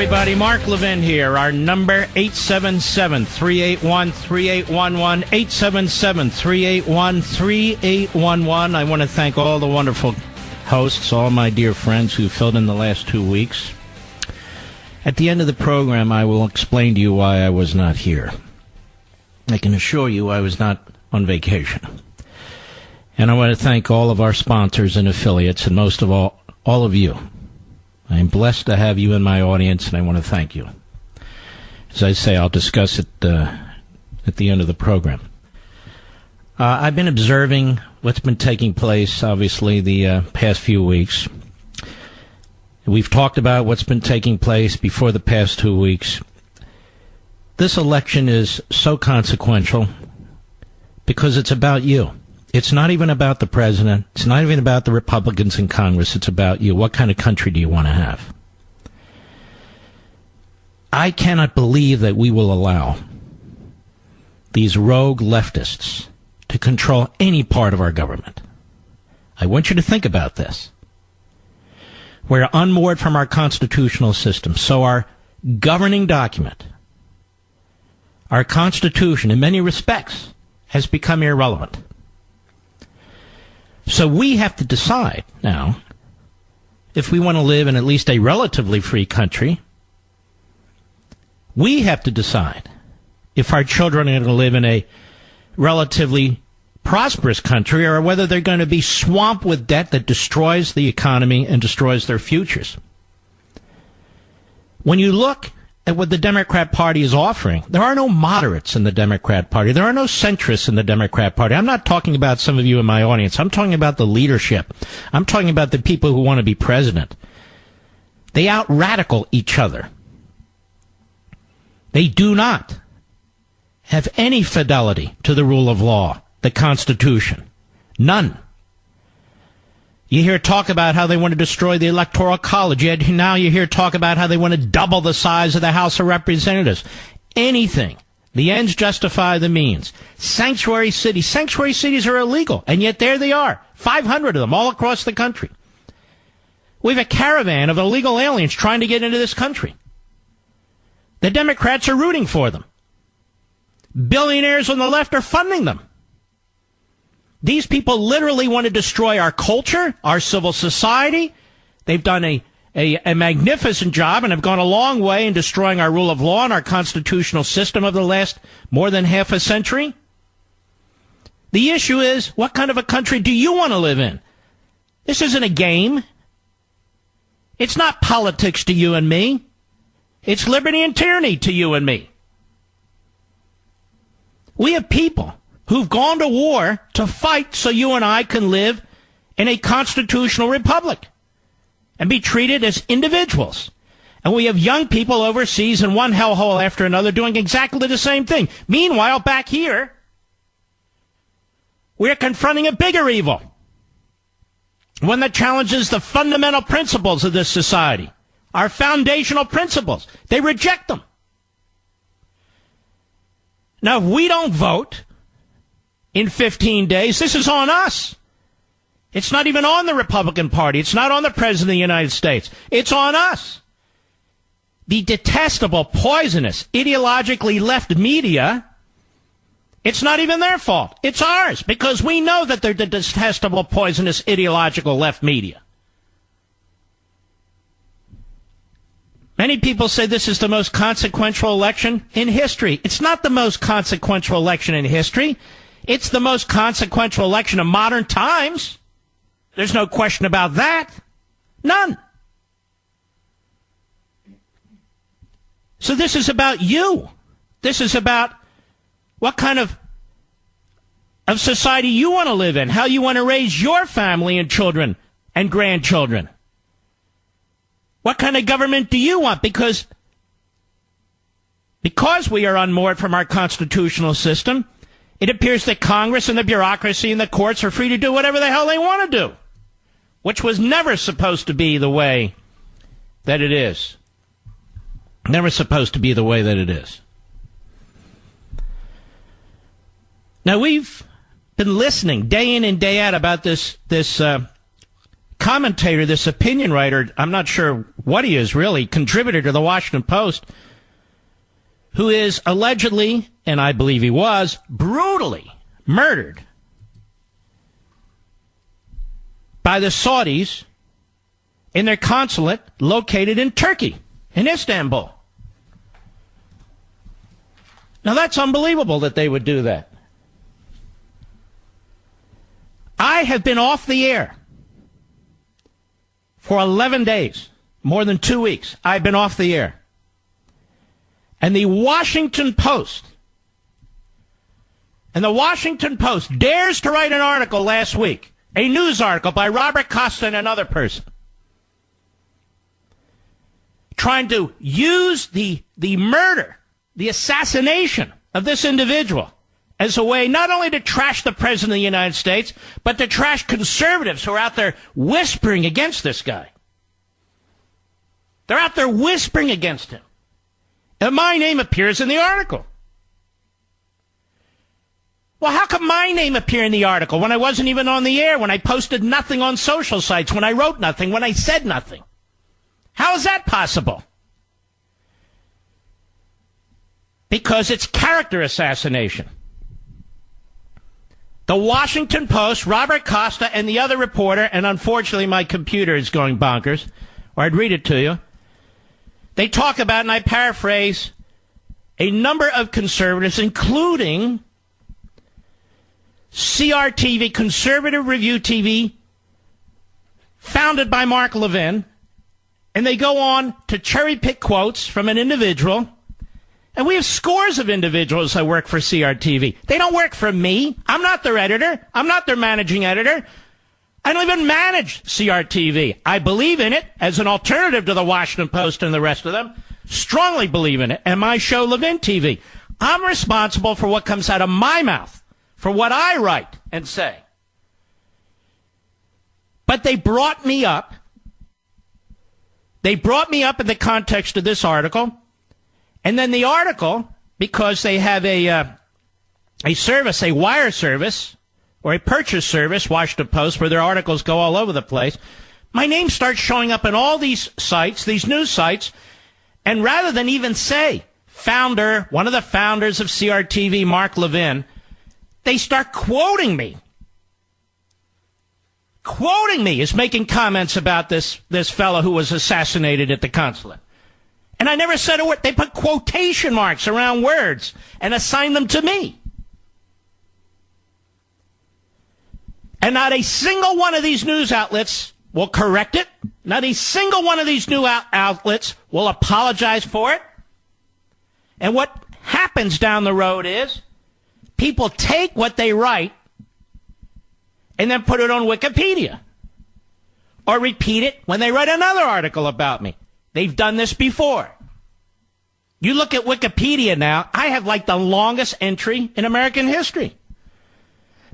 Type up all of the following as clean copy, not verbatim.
everybody. Mark Levin here. Our number, 877-381-3811, 877-381-3811. I want to thank all the wonderful hosts, all my dear friends who filled in the last 2 weeks. At the end of the program, I will explain to you why I was not here. I can assure you I was not on vacation. And I want to thank all of our sponsors and affiliates, and most of all of you. I am blessed to have you in my audience, and I want to thank you. As I say, I'll discuss it at the end of the program. I've been observing what's been taking place, obviously, the past few weeks. We've talked about what's been taking place before the past 2 weeks. This election is so consequential because it's about you. It's not even about the president. It's not even about the Republicans in Congress. It's about you. What kind of country do you want to have? I cannot believe that we will allow these rogue leftists to control any part of our government. I want you to think about this. We're unmoored from our constitutional system, so our governing document, our Constitution, in many respects, has become irrelevant. So we have to decide now if we want to live in at least a relatively free country. We have to decide if our children are going to live in a relatively prosperous country or whether they're going to be swamped with debt that destroys the economy and destroys their futures. When you look at what the Democrat Party is offering, there are no moderates in the Democrat Party. There are no centrists in the Democrat Party. I'm not talking about some of you in my audience. I'm talking about the leadership. I'm talking about the people who want to be president. They out-radical each other. They do not have any fidelity to the rule of law, the Constitution. None. You hear talk about how they want to destroy the Electoral College. Yet now you hear talk about how they want to double the size of the House of Representatives. Anything. The ends justify the means. Sanctuary cities. Sanctuary cities are illegal, and yet there they are. 500 of them all across the country. We have a caravan of illegal aliens trying to get into this country. The Democrats are rooting for them. Billionaires on the left are funding them. These people literally want to destroy our culture, our civil society. They've done a magnificent job and have gone a long way in destroying our rule of law and our constitutional system over the last more than half a century. The issue is, what kind of a country do you want to live in? This isn't a game. It's not politics to you and me. It's liberty and tyranny to you and me. We have people who've gone to war to fight so you and I can live in a constitutional republic and be treated as individuals. And we have young people overseas in one hellhole after another doing exactly the same thing. Meanwhile, back here, we're confronting a bigger evil, one that challenges the fundamental principles of this society, our foundational principles. They reject them. Now, if we don't vote in 15 days, this is on us. It's not even on the Republican Party. It's not on the President of the United States. It's on us. The detestable, poisonous, ideologically left media, it's not even their fault. It's ours, because we know that they're the detestable, poisonous, ideological left media. Many people say this is the most consequential election in history. It's not the most consequential election in history. It's the most consequential election of modern times. There's no question about that. None. So this is about you. This is about what kind of society you want to live in, how you want to raise your family and children and grandchildren. What kind of government do you want? Because we are unmoored from our constitutional system, it appears that Congress and the bureaucracy and the courts are free to do whatever the hell they want to do, which was never supposed to be the way that it is. Never supposed to be the way that it is. Now, we've been listening day in and day out about this commentator, this opinion writer, I'm not sure what he is really, contributor to the Washington Post, who is allegedly, and I believe he was, brutally murdered by the Saudis in their consulate located in Turkey, in Istanbul. Now that's unbelievable that they would do that. I have been off the air for 11 days, more than 2 weeks. I've been off the air. And the Washington Post dares to write an article last week, a news article by Robert Costa and another person, trying to use the murder, the assassination of this individual as a way not only to trash the President of the United States, but to trash conservatives who are out there whispering against this guy. They're out there whispering against him. And my name appears in the article. Well, how could my name appear in the article when I wasn't even on the air, when I posted nothing on social sites, when I wrote nothing, when I said nothing? How is that possible? Because it's character assassination. The Washington Post, Robert Costa, and the other reporter, and unfortunately my computer is going bonkers, or I'd read it to you. They talk about, and I paraphrase, a number of conservatives, including CRTV, Conservative Review TV, founded by Mark Levin, and they go on to cherry-pick quotes from an individual. And we have scores of individuals that work for CRTV. They don't work for me. I'm not their editor. I'm not their managing editor. I don't even manage CRTV. I believe in it as an alternative to the Washington Post and the rest of them. Strongly believe in it. And my show, LEVIN TV. I'm responsible for what comes out of my mouth, for what I write and say. But they brought me up. They brought me up in the context of this article. And then the article, because they have a service, a wire service, or a purchase service, Washington Post, where their articles go all over the place, my name starts showing up in all these sites, these news sites, and rather than even say founder, one of the founders of CRTV, Mark Levin, they start quoting me. Quoting me as making comments about this fellow who was assassinated at the consulate. And I never said a word. They put quotation marks around words and assigned them to me. And not a single one of these news outlets will correct it. Not a single one of these new outlets will apologize for it. And what happens down the road is people take what they write and then put it on Wikipedia. Or repeat it when they write another article about me. They've done this before. You look at Wikipedia now, I have like the longest entry in American history.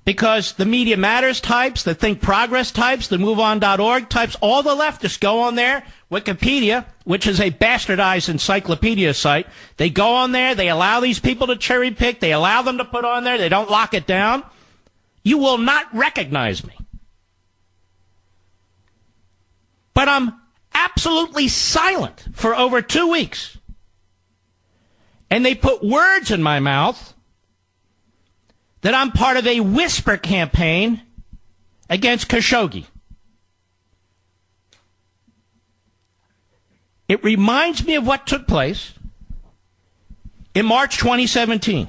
Because the Media Matters types, the Think Progress types, the MoveOn.org types, all the leftists go on there. Wikipedia, which is a bastardized encyclopedia site, they go on there, they allow these people to cherry pick, they allow them to put on there, they don't lock it down. You will not recognize me. But I'm absolutely silent for over 2 weeks. And they put words in my mouth that I'm part of a whisper campaign against Khashoggi. It reminds me of what took place in March 2017,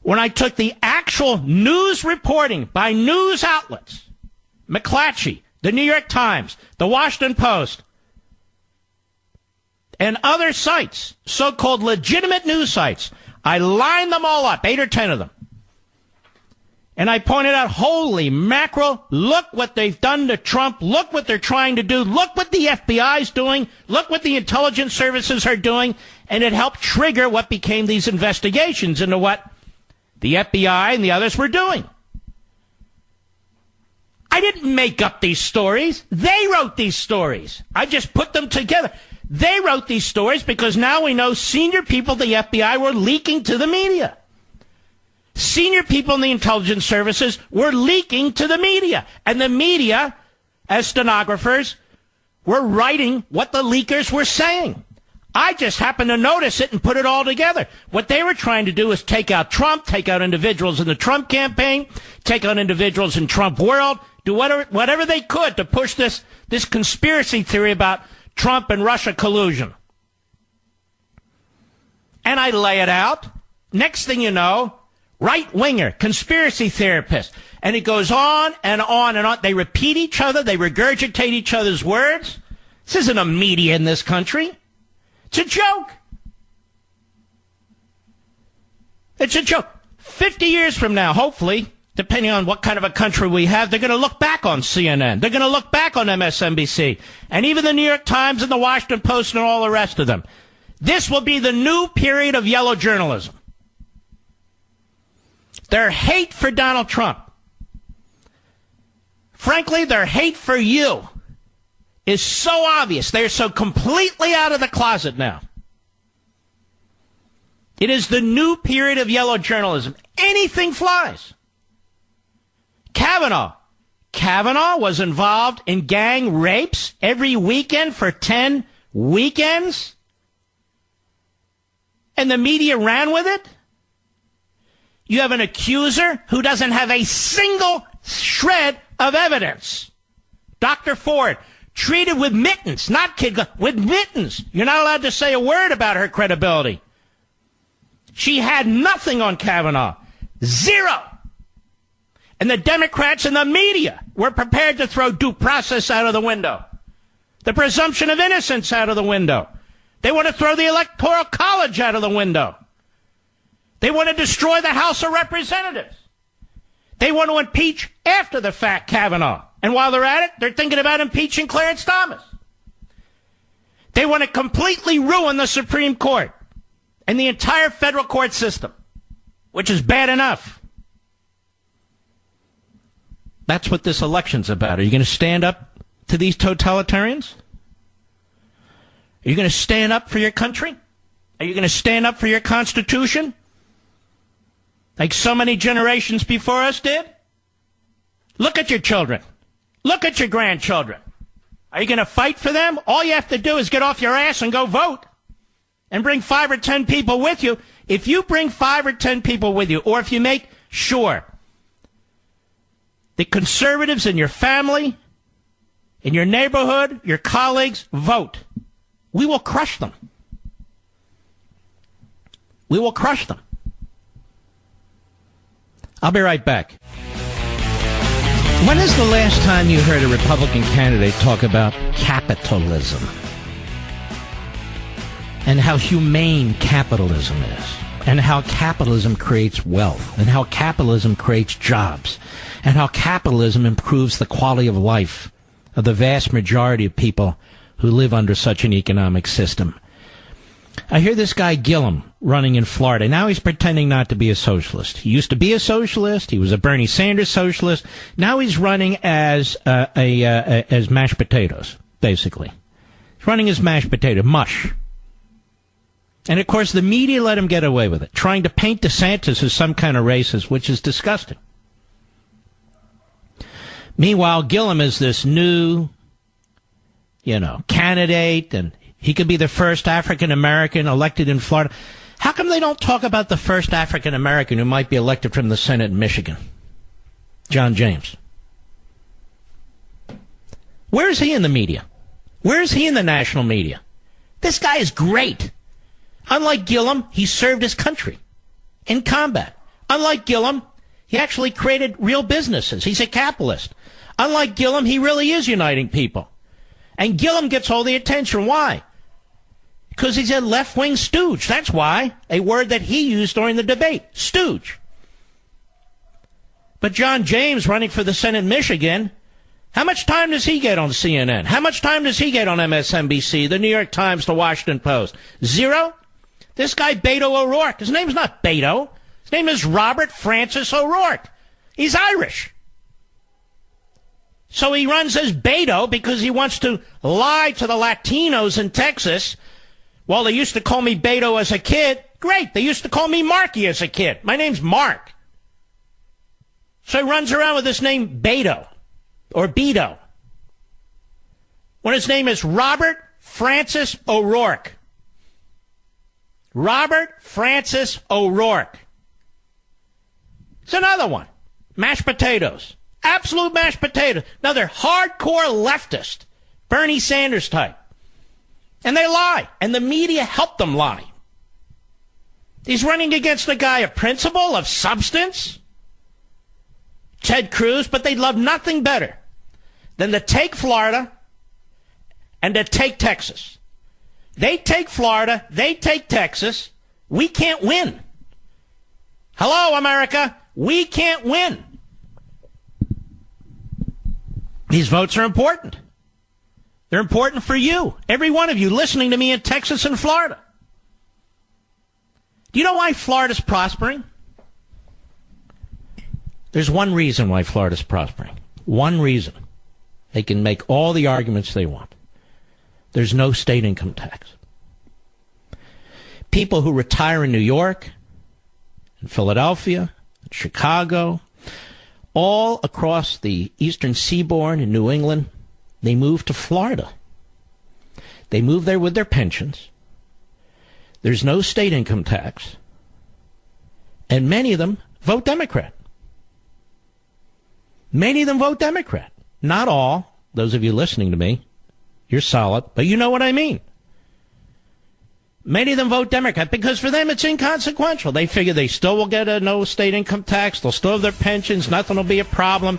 when I took the actual news reporting by news outlets, McClatchy, the New York Times, the Washington Post, and other sites, so-called legitimate news sites. I lined them all up, 8 or 10 of them. And I pointed out, holy mackerel, look what they've done to Trump. Look what they're trying to do. Look what the FBI is doing. Look what the intelligence services are doing. And it helped trigger what became these investigations into what the FBI and the others were doing. I didn't make up these stories. They wrote these stories. I just put them together. They wrote these stories because now we know senior people at the FBI were leaking to the media. Senior people in the intelligence services were leaking to the media. And the media, as stenographers, were writing what the leakers were saying. I just happened to notice it and put it all together. What they were trying to do is take out Trump, take out individuals in the Trump campaign, take out individuals in Trump world, do whatever they could to push this conspiracy theory about Trump and Russia collusion. And I lay it out. Next thing you know, right-winger, conspiracy therapist. And it goes on and on and on. They repeat each other. They regurgitate each other's words. This isn't a media in this country. It's a joke. It's a joke. 50 years from now, hopefully, depending on what kind of a country we have, they're going to look back on CNN. They're going to look back on MSNBC. And even the New York Times and the Washington Post and all the rest of them. This will be the new period of yellow journalism. Their hate for Donald Trump, frankly, their hate for you is so obvious. They're so completely out of the closet now. It is the new period of yellow journalism. Anything flies. Kavanaugh was involved in gang rapes every weekend for 10 weekends. And the media ran with it? You have an accuser who doesn't have a single shred of evidence. Dr. Ford, treated with mittens, not kid gloves, with mittens. You're not allowed to say a word about her credibility. She had nothing on Kavanaugh. Zero. And the Democrats and the media were prepared to throw due process out of the window. The presumption of innocence out of the window. They want to throw the Electoral College out of the window. They want to destroy the House of Representatives. They want to impeach after the fact Kavanaugh. And while they're at it, they're thinking about impeaching Clarence Thomas. They want to completely ruin the Supreme Court and the entire federal court system, which is bad enough. That's what this election's about. Are you going to stand up to these totalitarians? Are you going to stand up for your country? Are you going to stand up for your Constitution? Like so many generations before us did? Look at your children. Look at your grandchildren. Are you going to fight for them? All you have to do is get off your ass and go vote. And bring 5 or 10 people with you. If you bring 5 or 10 people with you, or if you make sure the conservatives in your family, in your neighborhood, your colleagues, vote, we will crush them. We will crush them. I'll be right back. When is the last time you heard a Republican candidate talk about capitalism? And how humane capitalism is? And how capitalism creates wealth? And how capitalism creates jobs? And how capitalism improves the quality of life of the vast majority of people who live under such an economic system? I hear this guy Gillum running in Florida. Now he's pretending not to be a socialist. He used to be a socialist. He was a Bernie Sanders socialist. Now he's running as mashed potatoes, basically. He's running as mashed potato mush. And of course, the media let him get away with it, trying to paint DeSantis as some kind of racist, which is disgusting. Meanwhile, Gillum is this new, candidate, and he could be the first African-American elected in Florida. How come they don't talk about the first African-American who might be elected from the Senate in Michigan? John James. Where is he in the media? Where is he in the national media? This guy is great. Unlike Gillum, he served his country in combat. Unlike Gillum, he actually created real businesses. He's a capitalist. Unlike Gillum, he really is uniting people. And Gillum gets all the attention. Why? Because he's a left-wing stooge. That's why. A word that he used during the debate. Stooge. But John James, running for the Senate in Michigan, how much time does he get on CNN? How much time does he get on MSNBC, the New York Times, the Washington Post? Zero? This guy, Beto O'Rourke, his name's not Beto. His name is Robert Francis O'Rourke. He's Irish. So he runs as Beto because he wants to lie to the Latinos in Texas. Well, they used to call me Beto as a kid. Great. They used to call me Marky as a kid. My name's Mark. So he runs around with this name Beto or Beto. when his name is Robert Francis O'Rourke. Robert Francis O'Rourke. It's another one. Mashed potatoes. Absolute mashed potatoes. Another hardcore leftist, Bernie Sanders type. And they lie. And the media helped them lie. He's running against a guy of principle, of substance, Ted Cruz, but they'd love nothing better than to take Florida and to take Texas. They take Florida, they take Texas. We can't win. Hello, America. We can't win. These votes are important. They're important for you, every one of you listening to me in Texas and Florida. Do you know why Florida's prospering? There's one reason why Florida's prospering. One reason. They can make all the arguments they want. There's no state income tax. People who retire in New York, in Philadelphia, in Chicago, all across the eastern seaboard in New England, they move to Florida. They move there with their pensions. There's no state income tax. And many of them vote Democrat. Many of them vote Democrat. Not all. Those of you listening to me, you're solid, but you know what I mean. Many of them vote Democrat because for them it's inconsequential. They figure they still will get a no state income tax. They'll still have their pensions. Nothing will be a problem.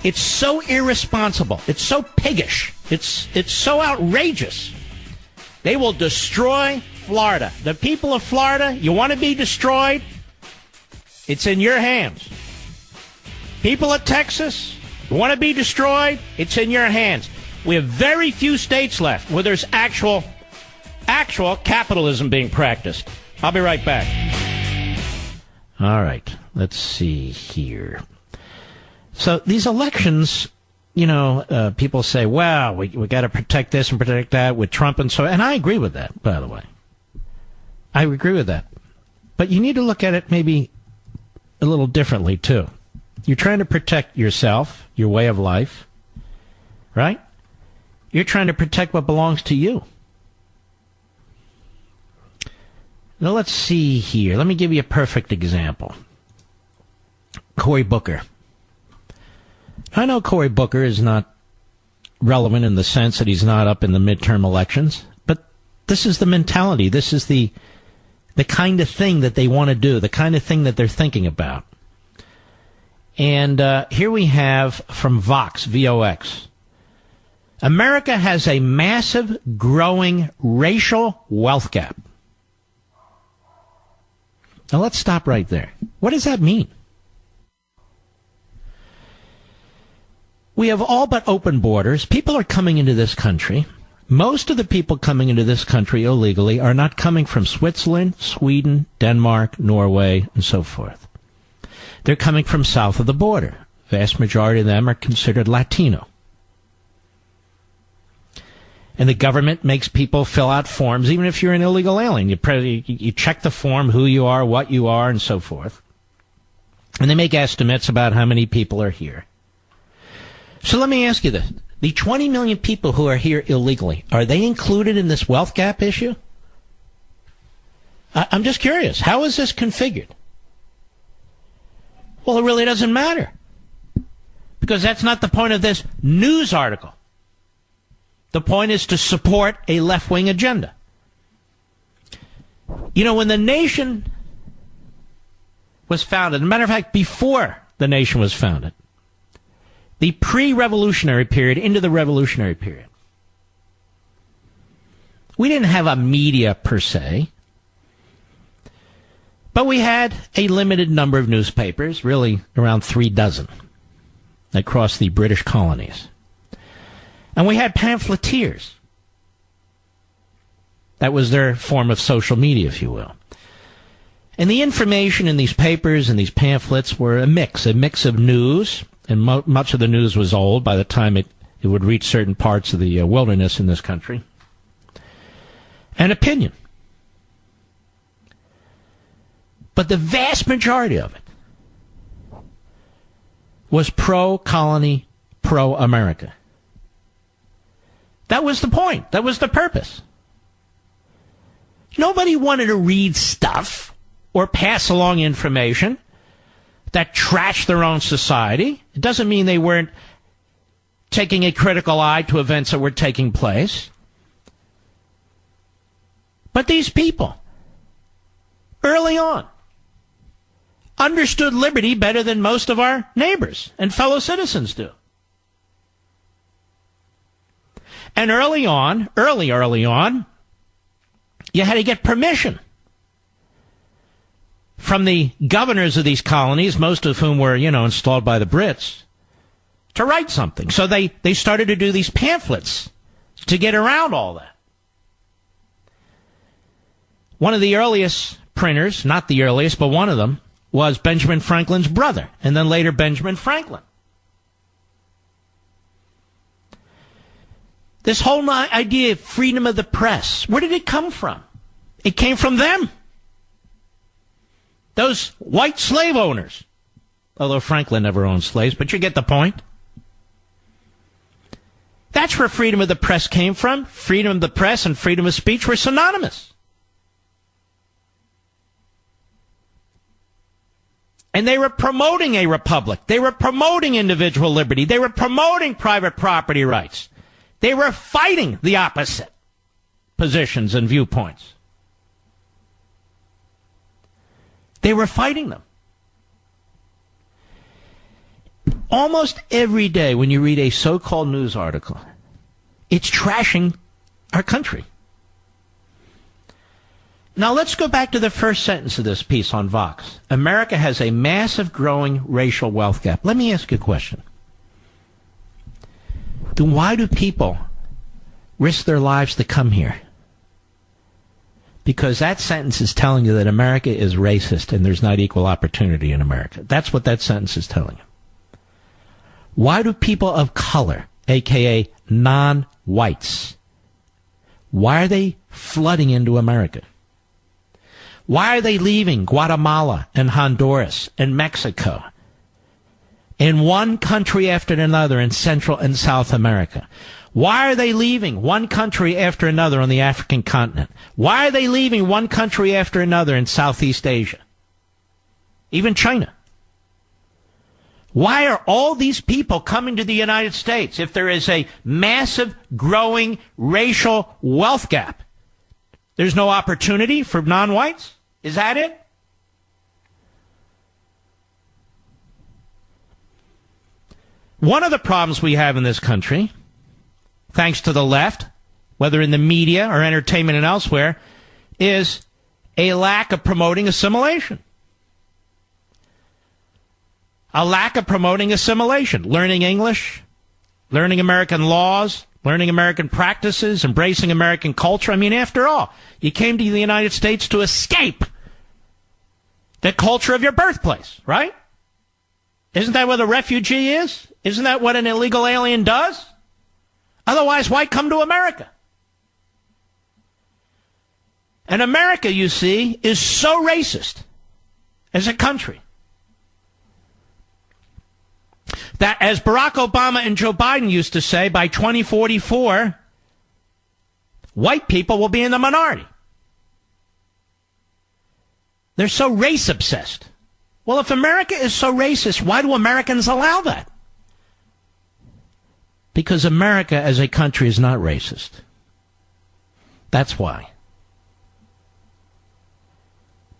It's so irresponsible. It's so piggish. It's so outrageous. They will destroy Florida. The people of Florida, you want to be destroyed? It's in your hands. People of Texas, you want to be destroyed? It's in your hands. We have very few states left where there's actual capitalism being practiced. I'll be right back. All right. Let's see here. So these elections, people say, well, we got to protect this and protect that with Trump and so, and I agree with that, by the way. I agree with that. But you need to look at it maybe a little differently, too. You're trying to protect yourself, your way of life, right? You're trying to protect what belongs to you. Now, let's see here. Let me give you a perfect example. Cory Booker. I know Cory Booker is not relevant in the sense that he's not up in the midterm elections, but this is the mentality. This is the kind of thing that they want to do, the kind of thing that they're thinking about. And here we have from Vox, V-O-X. America has a massive, growing racial wealth gap. Now let's stop right there. What does that mean? We have all but open borders. People are coming into this country. Most of the people coming into this country illegally are not coming from Switzerland, Sweden, Denmark, Norway, and so forth. They're coming from south of the border. Vast majority of them are considered Latino. And the government makes people fill out forms, even if you're an illegal alien. You check the form, who you are, what you are, and so forth. And they make estimates about how many people are here. So let me ask you this. The 20 million people who are here illegally, are they included in this wealth gap issue? I'm just curious. How is this configured? Well, it really doesn't matter. Because that's not the point of this news article. The point is to support a left-wing agenda. When the nation was founded, as a matter of fact, before the nation was founded, the pre-revolutionary period into the revolutionary period, we didn't have a media per se, but we had a limited number of newspapers, really around 3 dozen, across the British colonies. And we had pamphleteers. That was their form of social media, if you will. And the information in these papers and these pamphlets were a mix of news, and much of the news was old by the time it would reach certain parts of the wilderness in this country, and opinion. But the vast majority of it was pro-colony, pro-America. That was the point. That was the purpose. Nobody wanted to read stuff or pass along information that trashed their own society. It doesn't mean they weren't taking a critical eye to events that were taking place. But these people, early on, understood liberty better than most of our neighbors and fellow citizens do. And early on, you had to get permission from the governors of these colonies, most of whom were, installed by the Brits, to write something. So they started to do these pamphlets to get around all that. One of the earliest printers, not the earliest, but one of them, was Benjamin Franklin's brother, and then later Benjamin Franklin. This whole idea of freedom of the press, where did it come from? It came from them. Those white slave owners. Although Franklin never owned slaves, but you get the point. That's where freedom of the press came from. Freedom of the press and freedom of speech were synonymous. And they were promoting a republic. They were promoting individual liberty. They were promoting private property rights. They were fighting the opposite positions and viewpoints. They were fighting them. Almost every day when you read a so-called news article, it's trashing our country. Now let's go back to the first sentence of this piece on Vox. America has a massive growing racial wealth gap. Let me ask you a question. Then why do people risk their lives to come here? Because that sentence is telling you that America is racist and there's not equal opportunity in America. That's what that sentence is telling you. Why do people of color, a.k.a. non-whites, why are they flooding into America? Why are they leaving Guatemala and Honduras and Mexico in one country after another in Central and South America? Why are they leaving one country after another on the African continent? Why are they leaving one country after another in Southeast Asia? Even China. Why are all these people coming to the United States if there is a massive growing racial wealth gap? There's no opportunity for non-whites? Is that it? One of the problems we have in this country, thanks to the left, whether in the media or entertainment and elsewhere, is a lack of promoting assimilation. A lack of promoting assimilation. Learning English, learning American laws, learning American practices, embracing American culture. I mean, after all, you came to the United States to escape the culture of your birthplace, right? Isn't that what a refugee is? Isn't that what an illegal alien does? Otherwise, why come to America? And America, you see, is so racist as a country that, as Barack Obama and Joe Biden used to say, by 2044, white people will be in the minority. They're so race obsessed. Well, if America is so racist, why do Americans allow that? Because America as a country is not racist. That's why.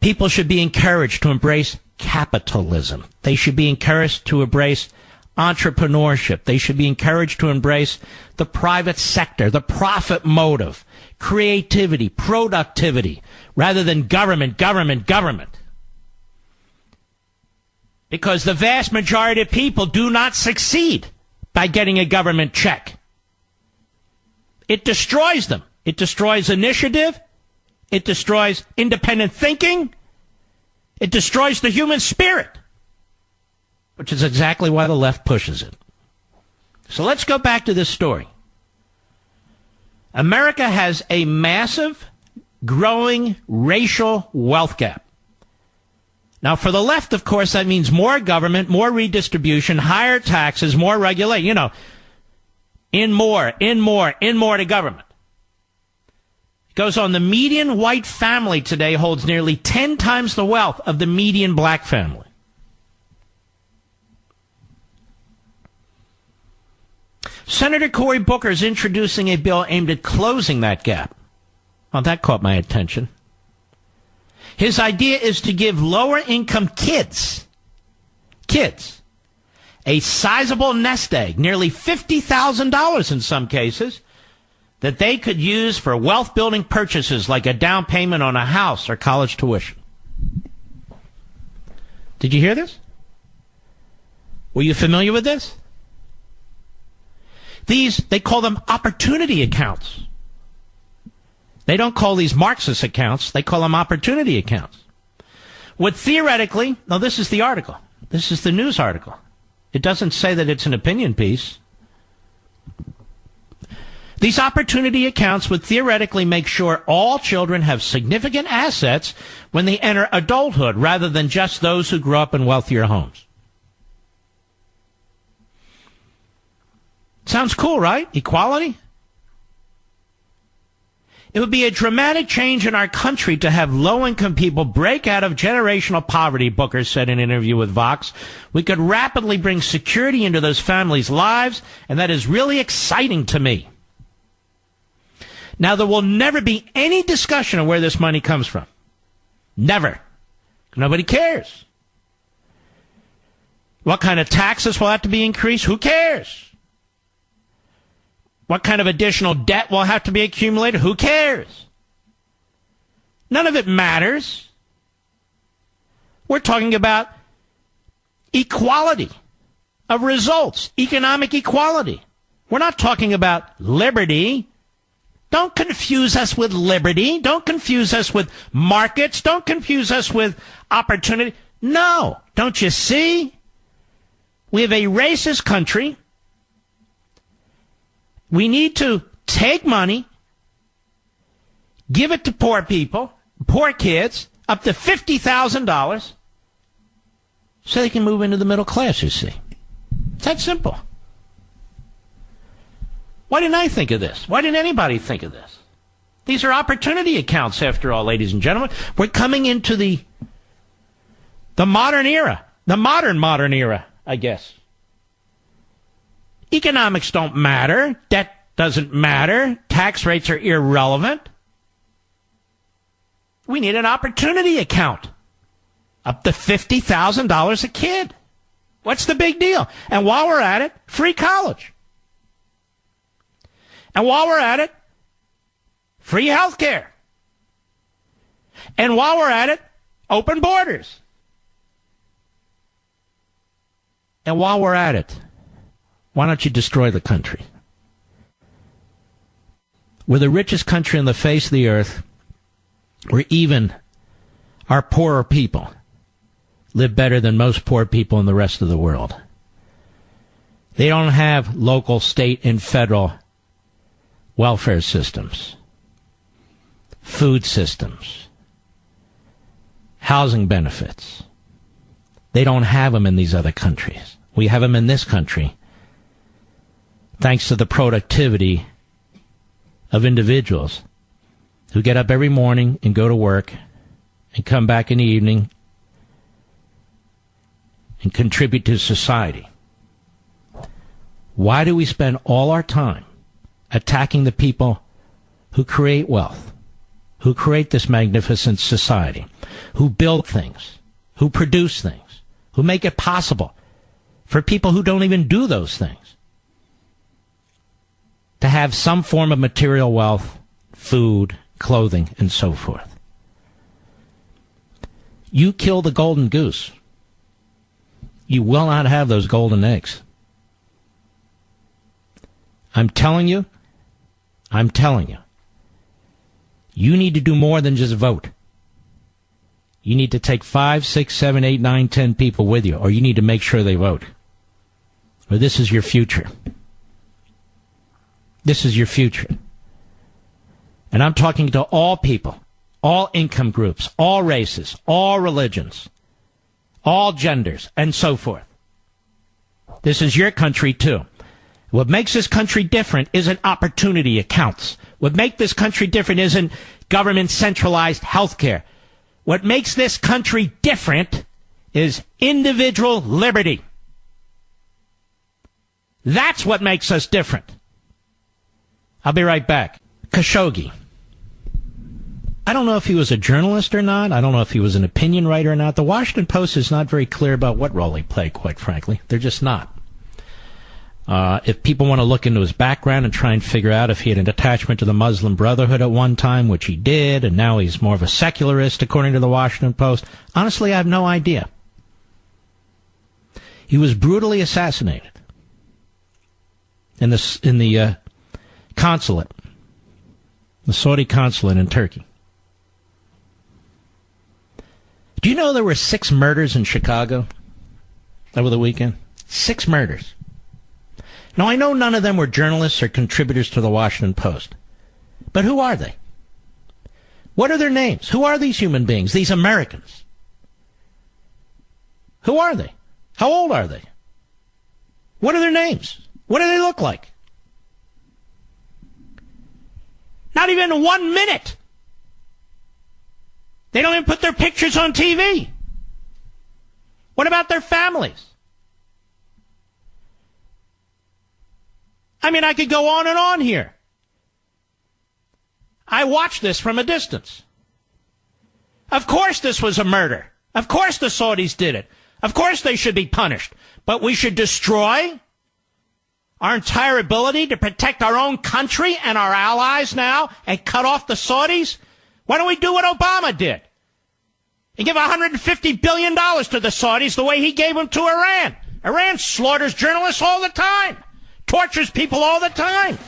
People should be encouraged to embrace capitalism. They should be encouraged to embrace entrepreneurship. They should be encouraged to embrace the private sector, the profit motive, creativity, productivity, rather than government. Because the vast majority of people do not succeed by getting a government check. It destroys them. It destroys initiative. It destroys independent thinking. It destroys the human spirit, which is exactly why the left pushes it. So let's go back to this story. America has a massive, growing racial wealth gap. Now, for the left, of course, that means more government, more redistribution, higher taxes, more regulation. You know, in more to government. It goes on, the median white family today holds nearly 10 times the wealth of the median black family. Senator Cory Booker is introducing a bill aimed at closing that gap. Well, that caught my attention. His idea is to give lower-income kids, a sizable nest egg, nearly $50,000 in some cases, that they could use for wealth-building purchases like a down payment on a house or college tuition. Did you hear this? Were you familiar with this? These, they call them opportunity accounts. They don't call these Marxist accounts. They call them opportunity accounts. Would theoretically, now this is the article. This is the news article. It doesn't say that it's an opinion piece. These opportunity accounts would theoretically make sure all children have significant assets when they enter adulthood, rather than just those who grew up in wealthier homes. Sounds cool, right? Equality? It would be a dramatic change in our country to have low-income people break out of generational poverty, Booker said in an interview with Vox. We could rapidly bring security into those families' lives, and that is really exciting to me. Now, there will never be any discussion of where this money comes from. Never. Nobody cares. What kind of taxes will have to be increased? Who cares? What kind of additional debt will have to be accumulated? Who cares? None of it matters. We're talking about equality of results, economic equality. We're not talking about liberty. Don't confuse us with liberty. Don't confuse us with markets. Don't confuse us with opportunity. No. Don't you see? We have a racist country. We need to take money, give it to poor people, poor kids, up to $50,000, so they can move into the middle class, you see. It's that simple. Why didn't I think of this? Why didn't anybody think of this? These are opportunity accounts, after all, ladies and gentlemen. We're coming into the modern era, the modern era, I guess. Economics don't matter. Debt doesn't matter. Tax rates are irrelevant. We need an opportunity account. Up to $50,000 a kid. What's the big deal? And while we're at it, free college. And while we're at it, free health care. And while we're at it, open borders. And while we're at it, why don't you destroy the country? We're the richest country on the face of the earth, where even our poorer people live better than most poor people in the rest of the world. They don't have local, state, and federal welfare systems, food systems, housing benefits. They don't have them in these other countries. We have them in this country, thanks to the productivity of individuals who get up every morning and go to work and come back in the evening and contribute to society. Why do we spend all our time attacking the people who create wealth, who create this magnificent society, who build things, who produce things, who make it possible for people who don't even do those things to have some form of material wealth, food, clothing, and so forth? You kill the golden goose, you will not have those golden eggs. I'm telling you, you need to do more than just vote. You need to take 5, 6, 7, 8, 9, 10 people with you, or you need to make sure they vote. Or this is your future. This is your future. And I'm talking to all people, all income groups, all races, all religions, all genders, and so forth. This is your country, too. What makes this country different isn't opportunity accounts. What makes this country different isn't government centralized health care. What makes this country different is individual liberty. That's what makes us different. I'll be right back. Khashoggi. I don't know if he was a journalist or not. I don't know if he was an opinion writer or not. The Washington Post is not very clear about what role he played, quite frankly. They're just not. If people want to look into his background and try and figure out if he had an attachment to the Muslim Brotherhood at one time, which he did, and now he's more of a secularist, according to the Washington Post, honestly, I have no idea. He was brutally assassinated in the consulate, the Saudi consulate in Turkey. Do you know there were 6 murders in Chicago over the weekend? 6 murders. Now, I know none of them were journalists or contributors to the Washington Post. But who are they? What are their names? Who are these human beings, these Americans? Who are they? How old are they? What are their names? What do they look like? Not even 1 minute. They don't even put their pictures on TV. What about their families? I mean, I could go on and on here. I watched this from a distance. Of course this was a murder. Of course the Saudis did it. Of course they should be punished. But we should destroy our entire ability to protect our own country and our allies now and cut off the Saudis? Why don't we do what Obama did? And give $150 billion to the Saudis the way he gave them to Iran. Iran slaughters journalists all the time. Tortures people all the time.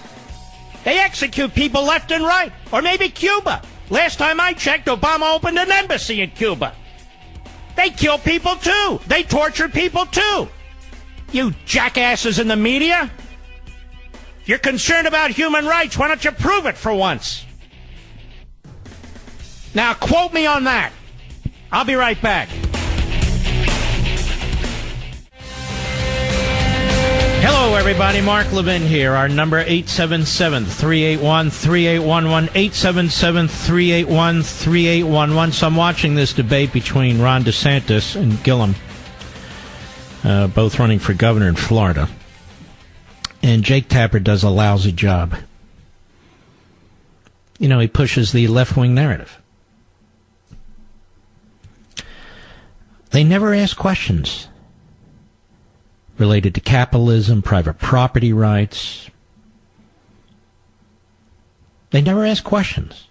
They execute people left and right. Or maybe Cuba. Last time I checked, Obama opened an embassy in Cuba. They kill people too. They torture people too. You jackasses in the media. If you're concerned about human rights, why don't you prove it for once? Now, quote me on that. I'll be right back. Hello, everybody. Mark Levin here. Our number, 877-381-3811, 877-381-3811. So I'm watching this debate between Ron DeSantis and Gillum, both running for governor in Florida. And Jake Tapper does a lousy job. You know, he pushes the left-wing narrative. They never ask questions related to capitalism, private property rights. They never ask questions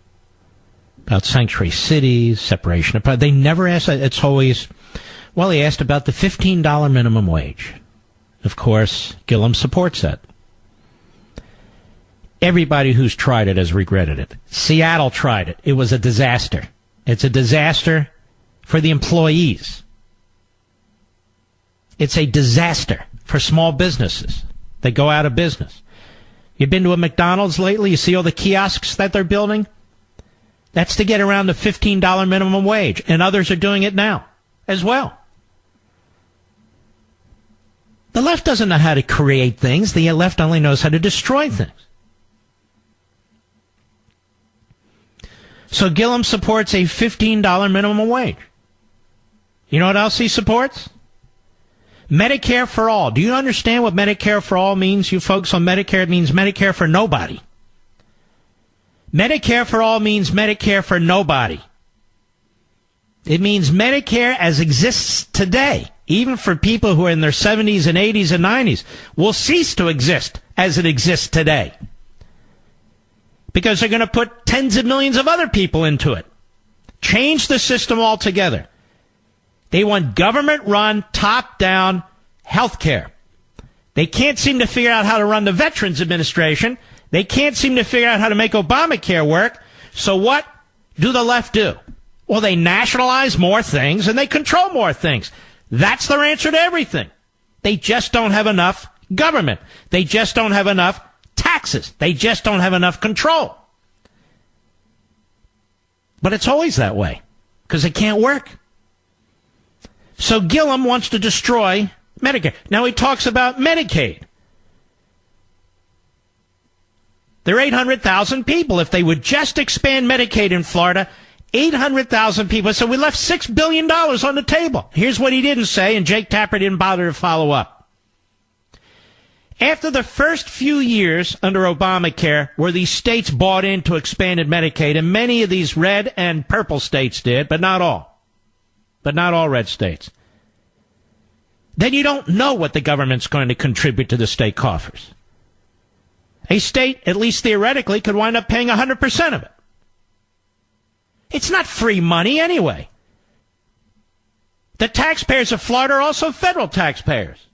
about sanctuary cities, separation of power. They never ask. It's always, well, he asked about the $15 minimum wage. Of course, Gillum supports that. Everybody who's tried it has regretted it. Seattle tried it. It was a disaster. It's a disaster for the employees. It's a disaster for small businesses. They go out of business. You've been to a McDonald's lately? You see all the kiosks that they're building? That's to get around the $15 minimum wage, and others are doing it now as well. The left doesn't know how to create things. The left only knows how to destroy things. So Gillum supports a $15 minimum wage. You know what else he supports? Medicare for all. Do you understand what Medicare for all means, you folks on Medicare? It means Medicare for nobody. Medicare for all means Medicare for nobody. It means Medicare as exists today, even for people who are in their 70s and 80s and 90s, will cease to exist as it exists today. Because they're going to put tens of millions of other people into it. Change the system altogether. They want government-run, top-down health care. They can't seem to figure out how to run the Veterans Administration. They can't seem to figure out how to make Obamacare work. So what do the left do? Well, they nationalize more things and they control more things. That's their answer to everything. They just don't have enough government. They just don't have enough taxes. They just don't have enough control. But it's always that way because it can't work. So Gillum wants to destroy Medicare. Now he talks about Medicaid. There are 800,000 people. If they would just expand Medicaid in Florida, 800,000 people. So we left $6 billion on the table. Here's what he didn't say, and Jake Tapper didn't bother to follow up. After the first few years under Obamacare, where these states bought into expanded Medicaid, and many of these red and purple states did, but not all. But not all red states. Then you don't know what the government's going to contribute to the state coffers. A state, at least theoretically, could wind up paying 100% of it. It's not free money anyway. The taxpayers of Florida are also federal taxpayers.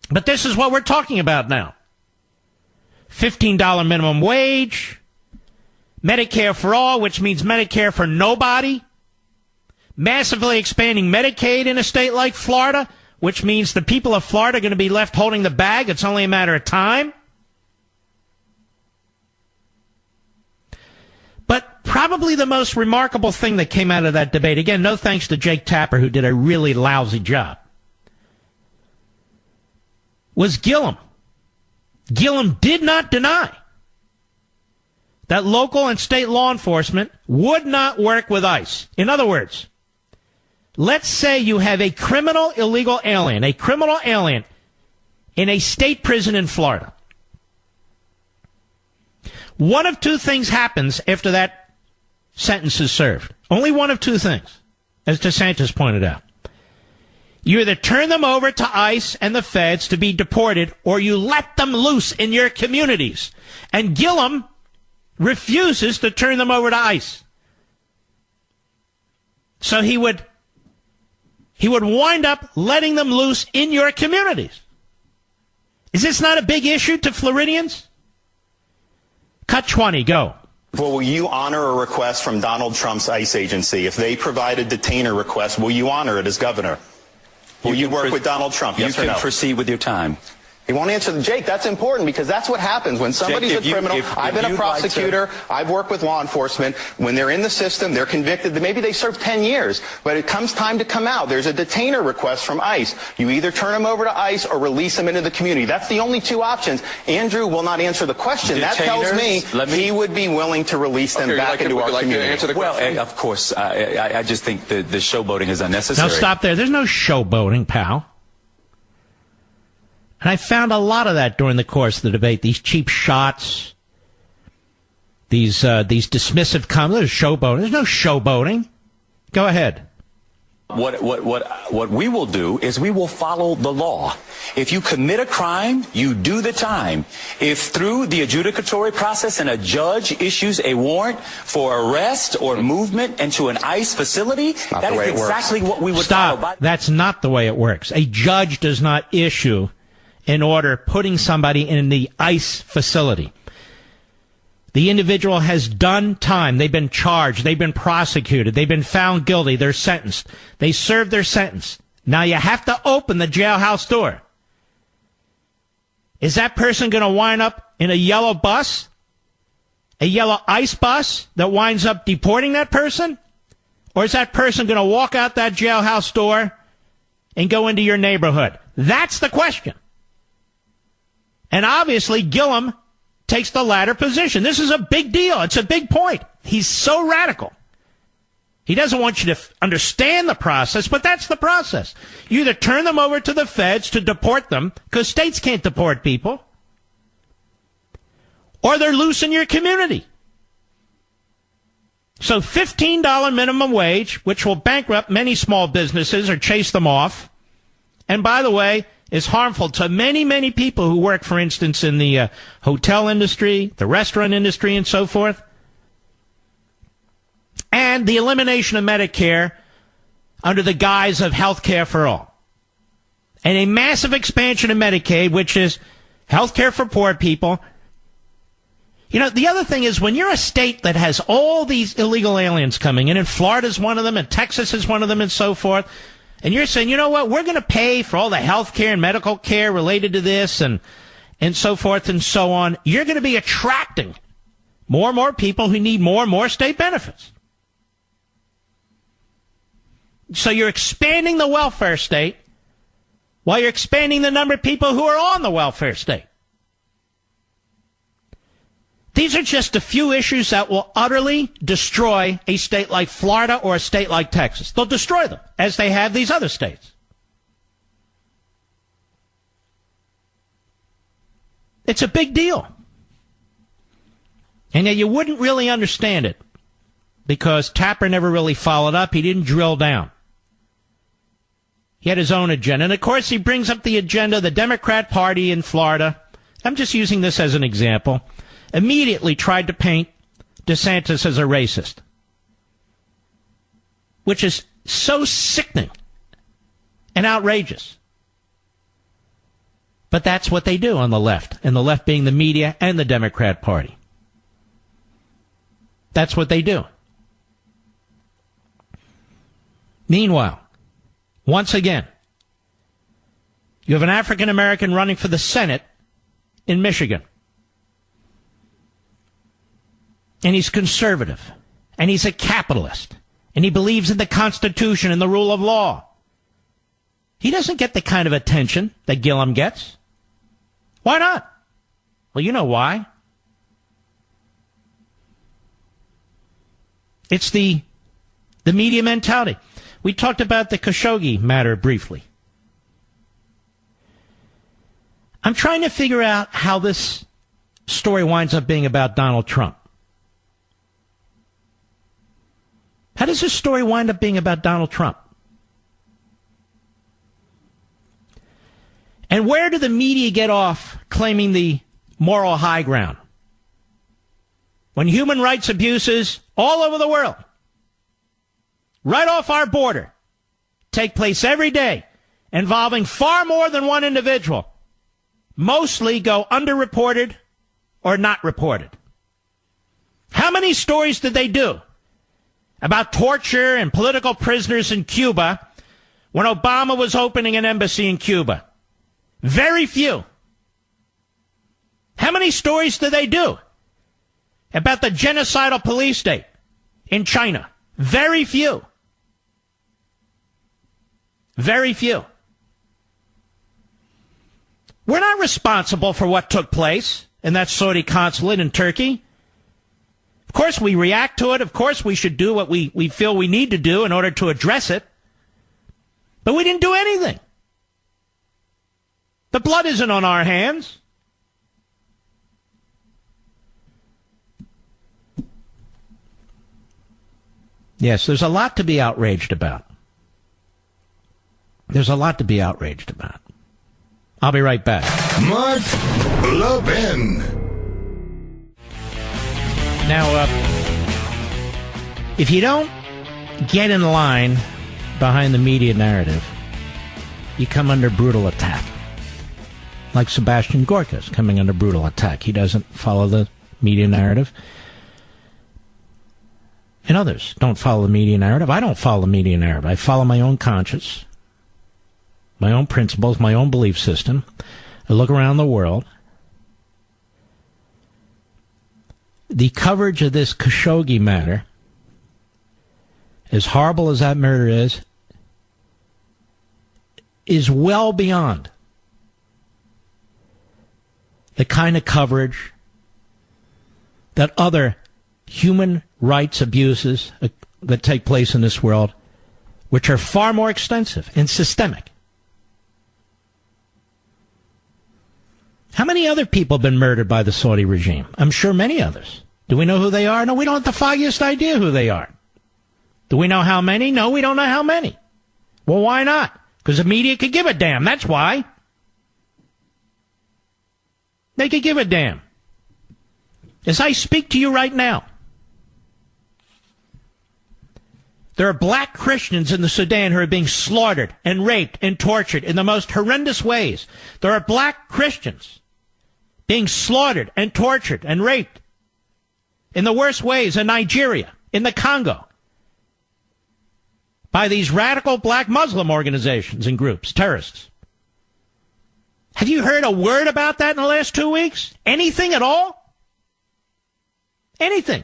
But this is what we're talking about now. $15 minimum wage, Medicare for all, which means Medicare for nobody, massively expanding Medicaid in a state like Florida, which means the people of Florida are going to be left holding the bag. It's only a matter of time. But probably the most remarkable thing that came out of that debate, again, no thanks to Jake Tapper, who did a really lousy job, was Gillum. Gillum did not deny that local and state law enforcement would not work with ICE. In other words, let's say you have a criminal illegal alien, in a state prison in Florida. One of two things happens after that sentence is served. Only one of two things, as DeSantis pointed out. You either turn them over to ICE and the feds to be deported, or you let them loose in your communities. And Gillum refuses to turn them over to ICE. So he would wind up letting them loose in your communities. Is this not a big issue to Floridians? Cut 20, go. Well, will you honor a request from Donald Trump's ICE agency? If they provide a detainer request, will you honor it as governor? Will you work with Donald Trump? Yes or no? You can proceed with your time. He won't answer. Jake, that's important because that's what happens when somebody's a criminal. I've been a prosecutor. I've worked with law enforcement. When they're in the system, they're convicted. Maybe they serve 10 years, but it comes time to come out. There's a detainer request from ICE. You either turn them over to ICE or release them into the community. That's the only two options. Andrew will not answer the question. That tells me he would be willing to release them back into our community. Well, of course, I just think the showboating is unnecessary. Now stop there. There's no showboating, pal. And I found a lot of that during the course of the debate. These cheap shots, these dismissive comments. There's showboating. There's no showboating. Go ahead. What we will do is we will follow the law. If you commit a crime, you do the time. If through the adjudicatory process and a judge issues a warrant for arrest or movement into an ICE facility, that is exactly what we would follow. Stop. That's not the way it works. A judge does not issue an order putting somebody in the ICE facility. The individual has done time. They've been charged. They've been prosecuted. They've been found guilty. They're sentenced. They served their sentence. Now you have to open the jailhouse door. Is that person going to wind up in a yellow bus? A yellow ICE bus that winds up deporting that person? Or is that person going to walk out that jailhouse door and go into your neighborhood? That's the question. And obviously, Gillum takes the latter position. This is a big deal. It's a big point. He's so radical. He doesn't want you to understand the process, but that's the process. You either turn them over to the feds to deport them, because states can't deport people, or they're loose in your community. So $15 minimum wage, which will bankrupt many small businesses or chase them off. And by the way, is harmful to many, many people who work, for instance, in the hotel industry, the restaurant industry, and so forth. And the elimination of Medicare under the guise of health care for all. And a massive expansion of Medicaid, which is health care for poor people. You know, the other thing is when you're a state that has all these illegal aliens coming in, and Florida's one of them, and Texas is one of them, and so forth, and you're saying, you know what, we're going to pay for all the health care and medical care related to this and so forth and so on. You're going to be attracting more and more people who need more and more state benefits. So you're expanding the welfare state while you're expanding the number of people who are on the welfare state. These are just a few issues that will utterly destroy a state like Florida or a state like Texas. They'll destroy them, as they have these other states. It's a big deal. And yet you wouldn't really understand it because Tapper never really followed up. He didn't drill down. He had his own agenda. And, of course, he brings up the agenda of the Democrat Party in Florida. I'm just using this as an example. Immediately tried to paint DeSantis as a racist, which is so sickening and outrageous. But that's what they do on the left, and the left being the media and the Democrat Party. That's what they do. Meanwhile, once again, you have an African American running for the Senate in Michigan. And he's conservative. And he's a capitalist. And he believes in the Constitution and the rule of law. He doesn't get the kind of attention that Gillum gets. Why not? Well, you know why. It's the media mentality. We talked about the Khashoggi matter briefly. I'm trying to figure out how this story winds up being about Donald Trump. How does this story wind up being about Donald Trump? And where do the media get off claiming the moral high ground? When human rights abuses all over the world, right off our border, take place every day, involving far more than one individual, mostly go underreported or not reported. How many stories did they do about torture and political prisoners in Cuba when Obama was opening an embassy in Cuba? Very few. How many stories did they do about the genocidal police state in China? Very few. Very few. We're not responsible for what took place in that Saudi consulate in Turkey. Of course, we react to it. Of course, we should do what we feel we need to do in order to address it. But we didn't do anything. The blood isn't on our hands. Yes, there's a lot to be outraged about. There's a lot to be outraged about. I'll be right back. Mark Levin. Now, if you don't get in line behind the media narrative, you come under brutal attack. Like Sebastian Gorka's coming under brutal attack. He doesn't follow the media narrative. And others don't follow the media narrative. I don't follow the media narrative. I follow my own conscience, my own principles, my own belief system. I look around the world. The coverage of this Khashoggi matter, as horrible as that murder is well beyond the kind of coverage that other human rights abuses that take place in this world, which are far more extensive and systemic. How many other people have been murdered by the Saudi regime? I'm sure many others. Do we know who they are? No, we don't have the foggiest idea who they are. Do we know how many? No, we don't know how many. Well, why not? Because the media could give a damn. That's why. They could give a damn. As I speak to you right now, there are black Christians in the Sudan who are being slaughtered and raped and tortured in the most horrendous ways. There are black Christians being slaughtered and tortured and raped in the worst ways in Nigeria, in the Congo, by these radical black Muslim organizations and groups, terrorists. Have you heard a word about that in the last 2 weeks? Anything at all? Anything?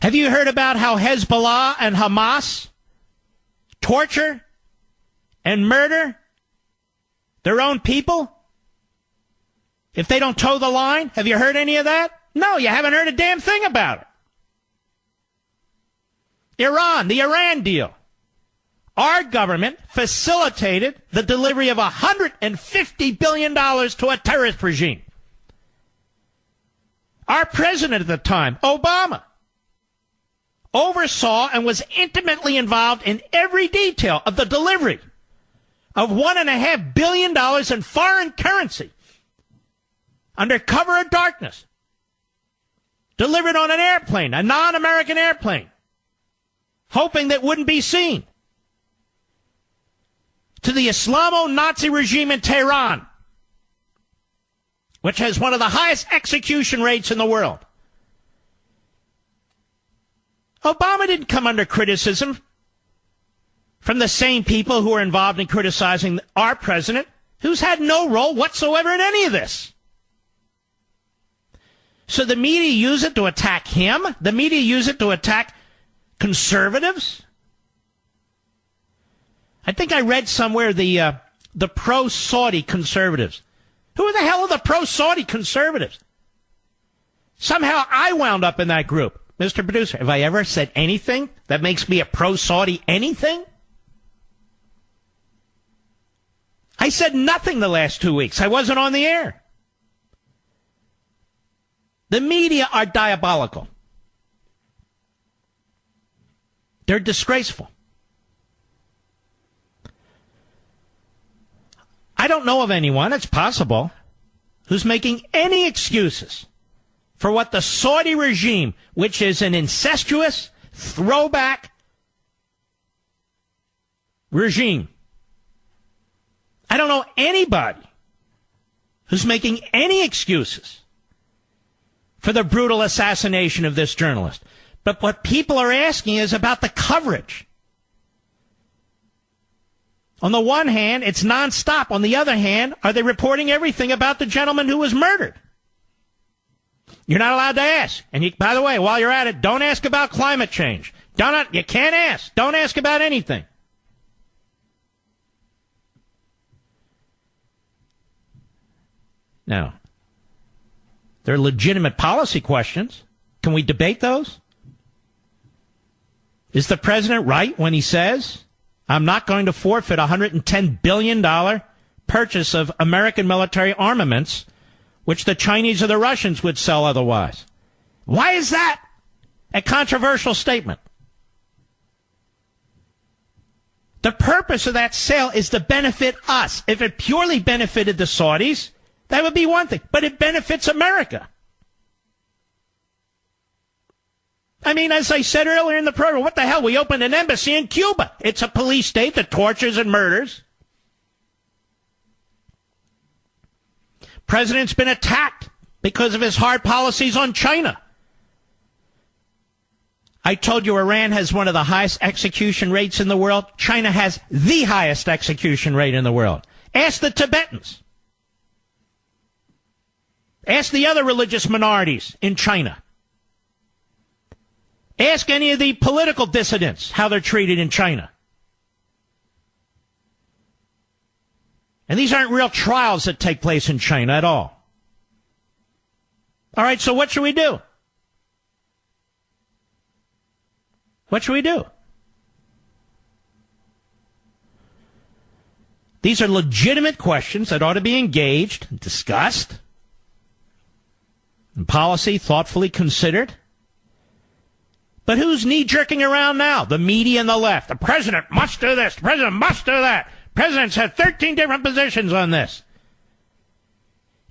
Have you heard about how Hezbollah and Hamas torture and murder their own people? If they don't toe the line, have you heard any of that? No, you haven't heard a damn thing about it. Iran, the Iran deal. Our government facilitated the delivery of $150 billion to a terrorist regime. Our president at the time, Obama, oversaw and was intimately involved in every detail of the delivery of $1.5 billion in foreign currency under cover of darkness, delivered on an airplane, a non-American airplane, hoping that wouldn't be seen, to the Islamo-Nazi regime in Tehran, which has one of the highest execution rates in the world. Obama didn't come under criticism from the same people who are involved in criticizing our president, who's had no role whatsoever in any of this. So the media use it to attack him? The media use it to attack conservatives? I think I read somewhere the pro-Saudi conservatives. Who the hell are the pro-Saudi conservatives? Somehow I wound up in that group. Mr. Producer, have I ever said anything that makes me a pro-Saudi anything? I said nothing the last 2 weeks. I wasn't on the air. The media are diabolical. They're disgraceful. I don't know of anyone, it's possible, who's making any excuses for what the Saudi regime, which is an incestuous throwback regime. I don't know anybody who's making any excuses for the brutal assassination of this journalist. But what people are asking is about the coverage. On the one hand, it's nonstop. On the other hand, are they reporting everything about the gentleman who was murdered? You're not allowed to ask. And by the way, while you're at it, don't ask about climate change. You can't ask. Don't ask about anything. Now, they're legitimate policy questions. Can we debate those? Is the president right when he says, I'm not going to forfeit $110 billion purchase of American military armaments, which the Chinese or the Russians would sell otherwise? Why is that a controversial statement? The purpose of that sale is to benefit us. If it purely benefited the Saudis, that would be one thing. But it benefits America. I mean, as I said earlier in the program, what the hell? We opened an embassy in Cuba. It's a police state that tortures and murders. President's been attacked because of his hard policies on China. I told you Iran has one of the highest execution rates in the world. China has the highest execution rate in the world. Ask the Tibetans. Ask the other religious minorities in China. Ask any of the political dissidents how they're treated in China. And these aren't real trials that take place in China at all. All right, so what should we do? What should we do? These are legitimate questions that ought to be engaged, discussed, and policy thoughtfully considered. But who's knee-jerking around now? The media and the left. The president must do this. The president must do that. Presidents have 13 different positions on this.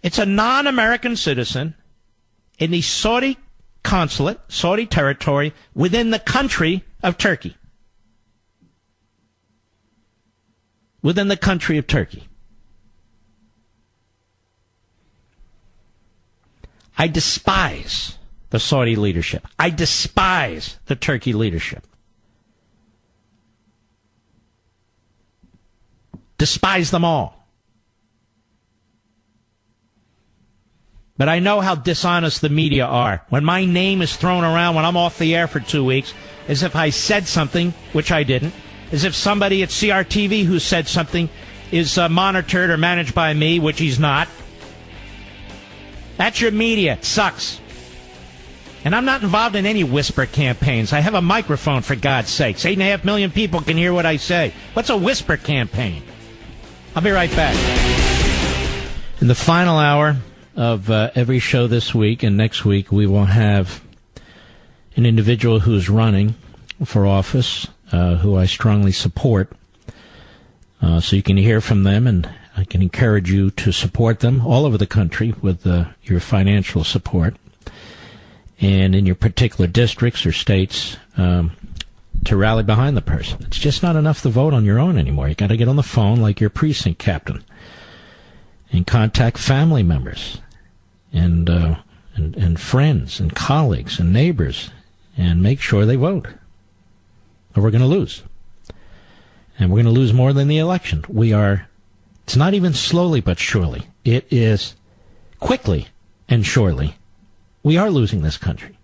It's a non-American citizen in the Saudi consulate, Saudi territory, within the country of Turkey. Within the country of Turkey. I despise the Saudi leadership. I despise the Turkey leadership. Despise them all. But I know how dishonest the media are. When my name is thrown around when I'm off the air for 2 weeks, as if I said something, which I didn't, as if somebody at CRTV who said something is monitored or managed by me, which he's not. That's your media. It sucks. And I'm not involved in any whisper campaigns. I have a microphone, for God's sakes. 8.5 million people can hear what I say. What's a whisper campaign? I'll be right back. In the final hour of every show this week and next week, we will have an individual who's running for office, who I strongly support. So you can hear from them, and I can encourage you to support them all over the country with your financial support. And in your particular districts or states, to rally behind the person. It's just not enough to vote on your own anymore. You got to get on the phone like your precinct captain and contact family members and friends and colleagues and neighbors and make sure they vote, or we're going to lose. And we're going to lose more than the election. It's not even slowly but surely. It is quickly and surely. We are losing this country.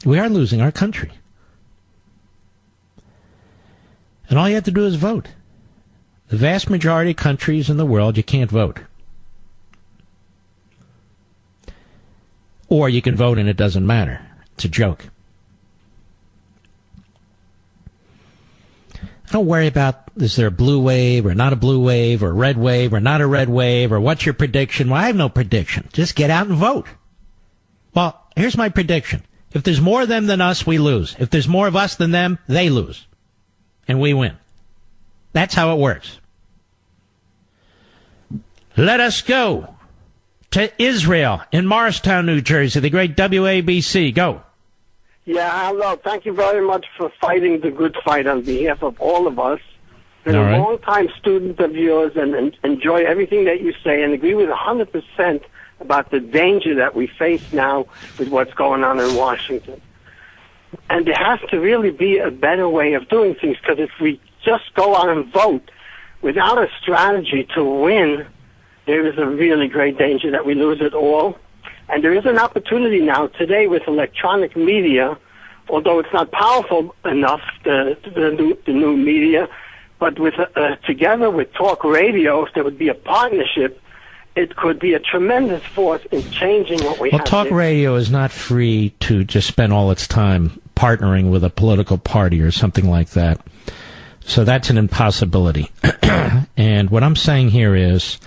We are losing our country. And all you have to do is vote. The vast majority of countries in the world, you can't vote. Or you can vote and it doesn't matter. It's a joke. Don't worry about, is there a blue wave or not a blue wave or a red wave or not a red wave or what's your prediction? Well, I have no prediction. Just get out and vote. Well, here's my prediction. If there's more of them than us, we lose. If there's more of us than them, they lose. And we win. That's how it works. Let us go to Israel in Morristown, New Jersey, the great WABC. Go. Yeah, hello. Thank you very much for fighting the good fight on behalf of all of us. Been a long-time student of yours and enjoy everything that you say and agree with 100% about the danger that we face now with what's going on in Washington. And there has to really be a better way of doing things, because if we just go out and vote without a strategy to win, there is a really great danger that we lose it all. And there is an opportunity now today with electronic media, although it's not powerful enough, the new media, but with together with talk radio, if there would be a partnership, it could be a tremendous force in changing what we have. Well, talk radio is not free to just spend all its time partnering with a political party or something like that. So that's an impossibility. And what I'm saying here is,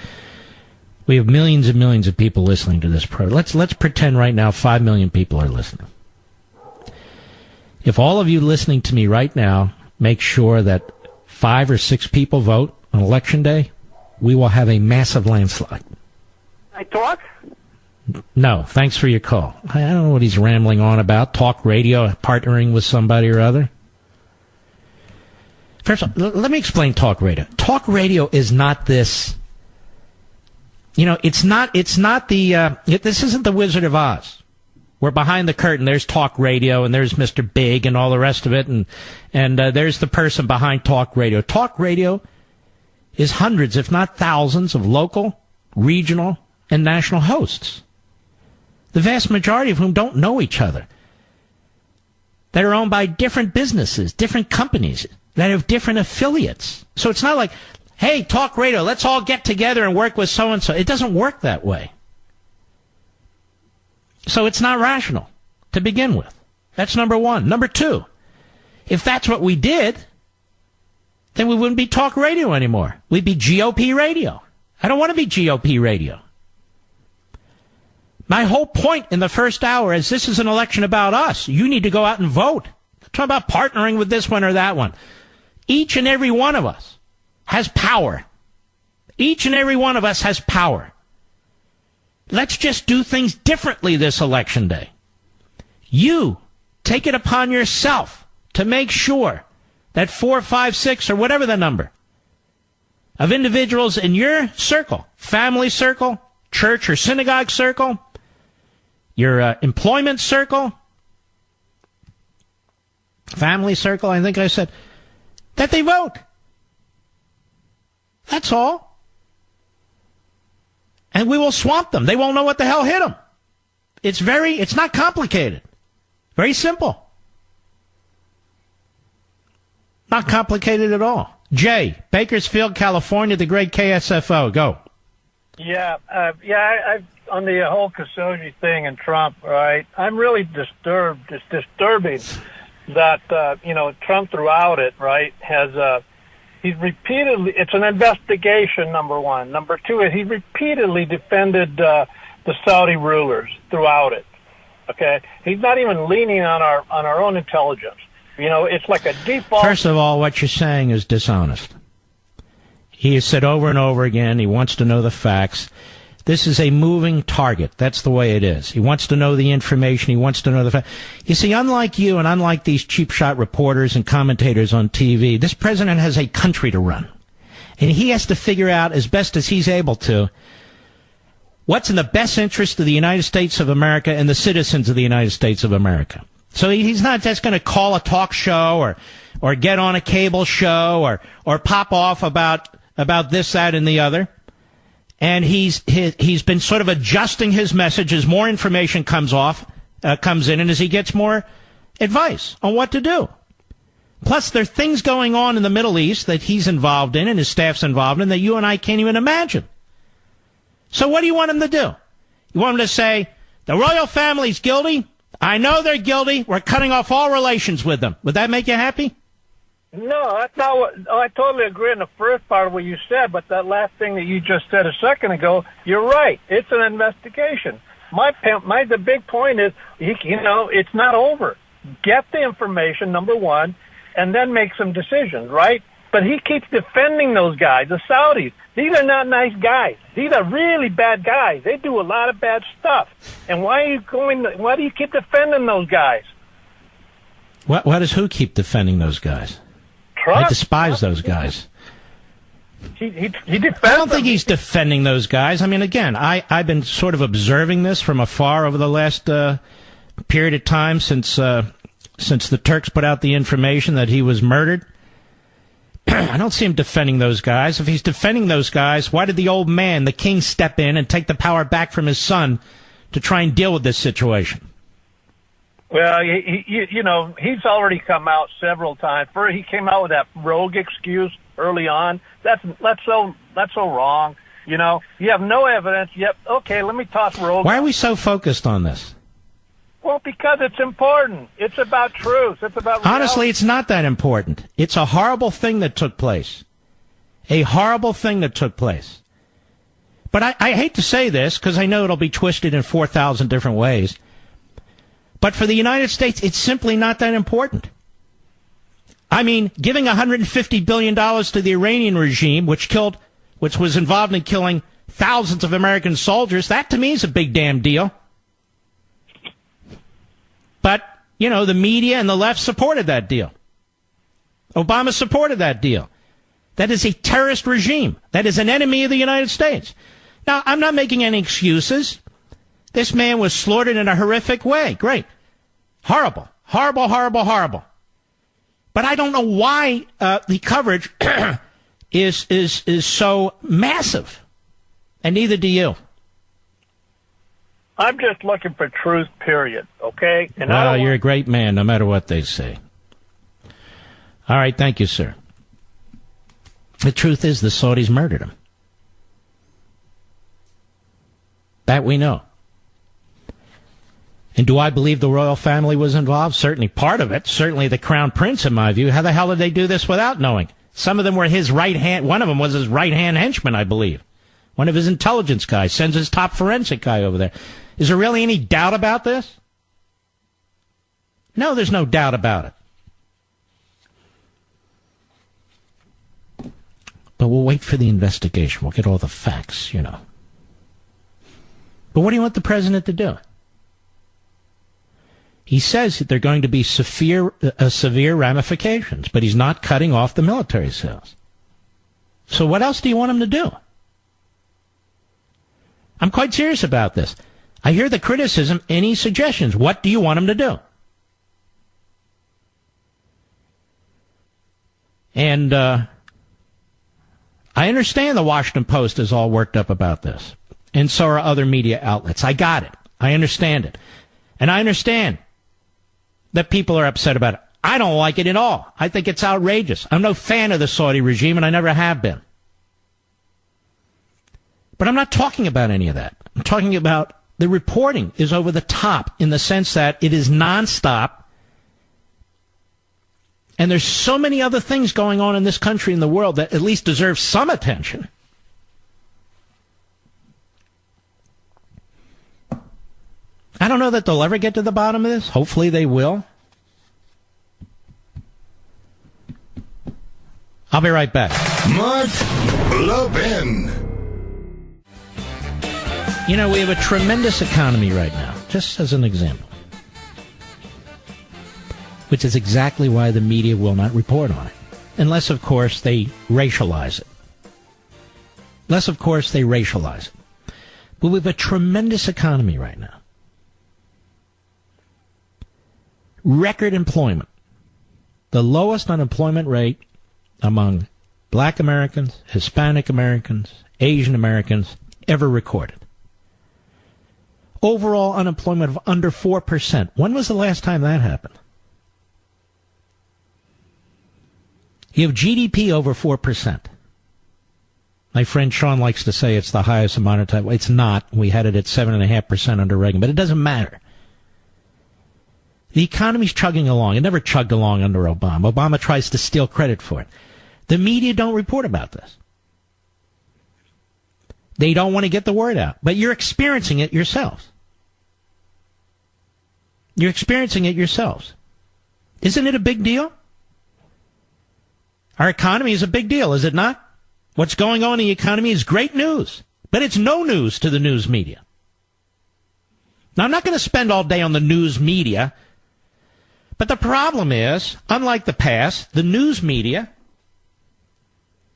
we have millions and millions of people listening to this program. Let's pretend right now 5 million people are listening. If all of you listening to me right now make sure that 5 or 6 people vote on Election Day, we will have a massive landslide. I talk? No, thanks for your call. I don't know what he's rambling on about. Talk radio, partnering with somebody or other. First of all, let me explain talk radio. Talk radio is not this... You know, it's not the, this isn't the Wizard of Oz. We're behind the curtain. There's talk radio, and there's Mr. Big and all the rest of it, and there's the person behind talk radio. Talk radio is hundreds, if not thousands, of local, regional, and national hosts, the vast majority of whom don't know each other, that are owned by different businesses, different companies, that have different affiliates. So it's not like, hey, talk radio, let's all get together and work with so-and-so. It doesn't work that way. So it's not rational to begin with. That's number one. Number two, if that's what we did, then we wouldn't be talk radio anymore. We'd be GOP radio. I don't want to be GOP radio. My whole point in the first hour is this is an election about us. You need to go out and vote. Talk about partnering with this one or that one. Each and every one of us has power. Each and every one of us has power. Let's just do things differently this election day. You take it upon yourself to make sure that 4, 5, 6, or whatever the number of individuals in your circle, family circle, church or synagogue circle, your employment circle, family circle, I think I said, that they vote. That's all. And we will swamp them. They won't know what the hell hit them. It's not complicated. Very simple. Not complicated at all. Jay, Bakersfield, California, the great KSFO. Go. On the whole Khashoggi thing and Trump, right? I'm really disturbed. It's disturbing that Trump throughout it, right, has he's repeatedly. It's an investigation. Number one. Number two is he repeatedly defended the Saudi rulers throughout it. Okay, he's not even leaning on our own intelligence. It's like a default. First of all, what you're saying is dishonest. He has said over and over again he wants to know the facts. This is a moving target. That's the way it is. He wants to know the information. He wants to know the facts. You see, unlike you and unlike these cheap shot reporters and commentators on TV, this president has a country to run. And he has to figure out as best as he's able to what's in the best interest of the United States of America and the citizens of the United States of America. So he's not just going to call a talk show or get on a cable show or pop off about this, that, and the other. And he's been sort of adjusting his message as more information comes in, and as he gets more advice on what to do. Plus, there are things going on in the Middle East that he's involved in and his staff's involved in that you and I can't even imagine. So what do you want him to do? You want him to say, the royal family's guilty? I know they're guilty. We're cutting off all relations with them. Would that make you happy? No, that's not what. I totally agree in the first part of what you said, but that last thing that you just said a second ago, you're right. It's an investigation. The big point is, it's not over. Get the information, number one, and then make some decisions, right? But he keeps defending those guys, the Saudis. These are not nice guys. These are really bad guys. They do a lot of bad stuff. And why do you keep defending those guys? Why does who keep defending those guys? I despise those guys. He defends I don't think he's defending those guys. I mean, again, I've been sort of observing this from afar over the last period of time since the Turks put out the information that he was murdered. I don't see him defending those guys. If he's defending those guys, why did the old man, the king, step in and take the power back from his son to try and deal with this situation? Well, he's already come out several times. First, he came out with that rogue excuse early on. That's so wrong. You have no evidence. Yep. Okay, let me toss rogue. Why are we so focused on this? Well, because it's important. It's about truth. It's about reality. Honestly, it's not that important. It's a horrible thing that took place. A horrible thing that took place. But I hate to say this because I know it'll be twisted in 4,000 different ways. But for the United States, it's simply not that important. I mean, giving $150 billion to the Iranian regime, which was involved in killing thousands of American soldiers, that to me is a big damn deal. But, the media and the left supported that deal. Obama supported that deal. That is a terrorist regime. That is an enemy of the United States. Now, I'm not making any excuses. This man was slaughtered in a horrific way. Great. Horrible. Horrible, horrible, horrible. But I don't know why the coverage is so massive. And neither do you. I'm just looking for truth, period. Okay? And well, you're a great man, no matter what they say. All right, thank you, sir. The truth is the Saudis murdered him. That we know. And do I believe the royal family was involved? Certainly part of it. Certainly the crown prince, in my view. How the hell did they do this without knowing? Some of them were his right hand. One of them was his right hand henchman, I believe. One of his intelligence guys sends his top forensic guy over there. Is there really any doubt about this? No, there's no doubt about it. But we'll wait for the investigation. We'll get all the facts, But what do you want the president to do? He says that there are going to be severe ramifications, but he's not cutting off the military sales. So what else do you want him to do? I'm quite serious about this. I hear the criticism. Any suggestions? What do you want him to do? And I understand the Washington Post is all worked up about this. And so are other media outlets. I got it. I understand it. And I understand that people are upset about it. I don't like it at all. I think it's outrageous. I'm no fan of the Saudi regime, and I never have been. But I'm not talking about any of that. I'm talking about the reporting is over the top in the sense that it is nonstop. And there's so many other things going on in this country and the world that at least deserve some attention. I don't know that they'll ever get to the bottom of this. Hopefully they will. I'll be right back. Mark Levin. You know, we have a tremendous economy right now, just as an example. Which is exactly why the media will not report on it. Unless, of course, they racialize it. But we have a tremendous economy right now. Record employment. The lowest unemployment rate among Black Americans, Hispanic Americans, Asian Americans ever recorded. Overall unemployment of under 4%. When was the last time that happened? You have GDP over 4%. My friend Sean likes to say it's the highest amount of time. It's not. We had it at 7.5% under Reagan, but it doesn't matter. The economy's chugging along. It never chugged along under Obama. Obama tries to steal credit for it. The media don't report about this. They don't want to get the word out. But you're experiencing it yourselves. Isn't it a big deal? Our economy is a big deal, is it not? What's going on in the economy is great news, but it's no news to the news media. Now, I'm not going to spend all day on the news media, but the problem is, unlike the past, the news media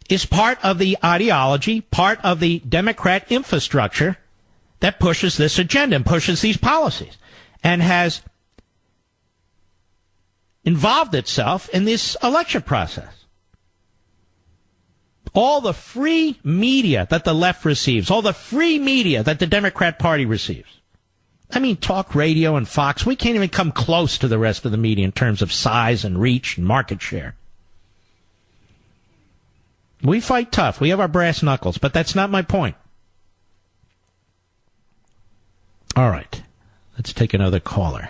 is part of the ideology, part of the Democrat infrastructure that pushes this agenda and pushes these policies and has involved itself in this election process. All the free media that the left receives, all the free media that the Democrat Party receives. I mean, talk radio and Fox, we can't even come close to the rest of the media in terms of size and reach and market share. We fight tough. We have our brass knuckles, but that's not my point. All right. Let's take another caller.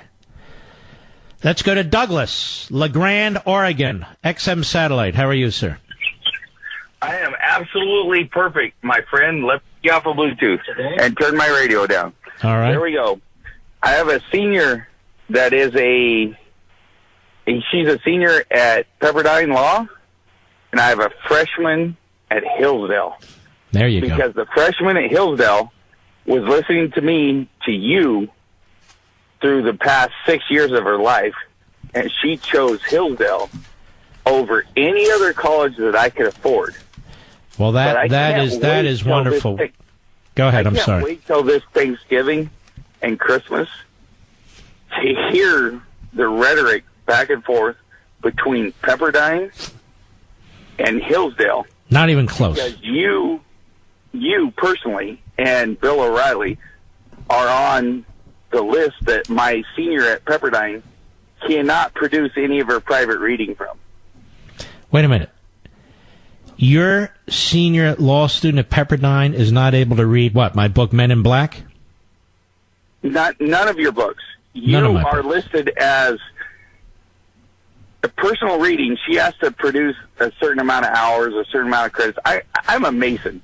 Let's go to Douglas, LeGrand, Oregon, XM Satellite. How are you, sir? I am absolutely perfect, my friend. Let me off of Bluetooth and turn my radio down. All right. There we go. I have a senior that is she's a senior at Pepperdine Law, and I have a freshman at Hillsdale. There you go. Because the freshman at Hillsdale was listening to you, through the past 6 years of her life, and she chose Hillsdale over any other college that I could afford. Well, that is wonderful. Go ahead. I'm sorry. I can't wait till this Thanksgiving and Christmas to hear the rhetoric back and forth between Pepperdine and Hillsdale. Not even close. Because you personally and Bill O'Reilly are on the list that my senior at Pepperdine cannot produce any of her private reading from. Wait a minute. Your senior law student at Pepperdine is not able to read what? My book, Men in Black? None of your books. You are listed as a personal reading. She has to produce a certain amount of hours, a certain amount of credits. I'm a mason.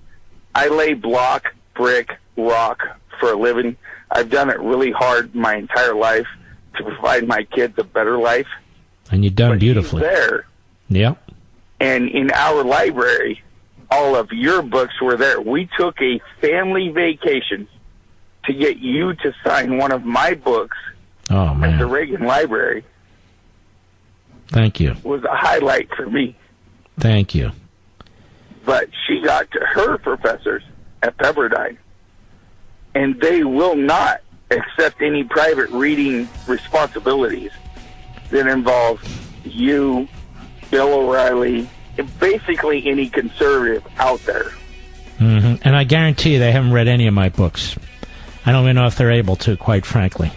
I lay block, brick, rock for a living. I've done it really hard my entire life to provide my kids a better life. And you've done beautifully. She's there. Yep. And in our library, all of your books were there. We took a family vacation to get you to sign one of my books at the Reagan Library. Thank you. It was a highlight for me. Thank you. But she got to her professors at Pepperdine, and they will not accept any private reading responsibilities that involve you, Bill O'Reilly, and basically any conservative out there. Mm-hmm. And I guarantee you they haven't read any of my books. I don't even know if they're able to, quite frankly.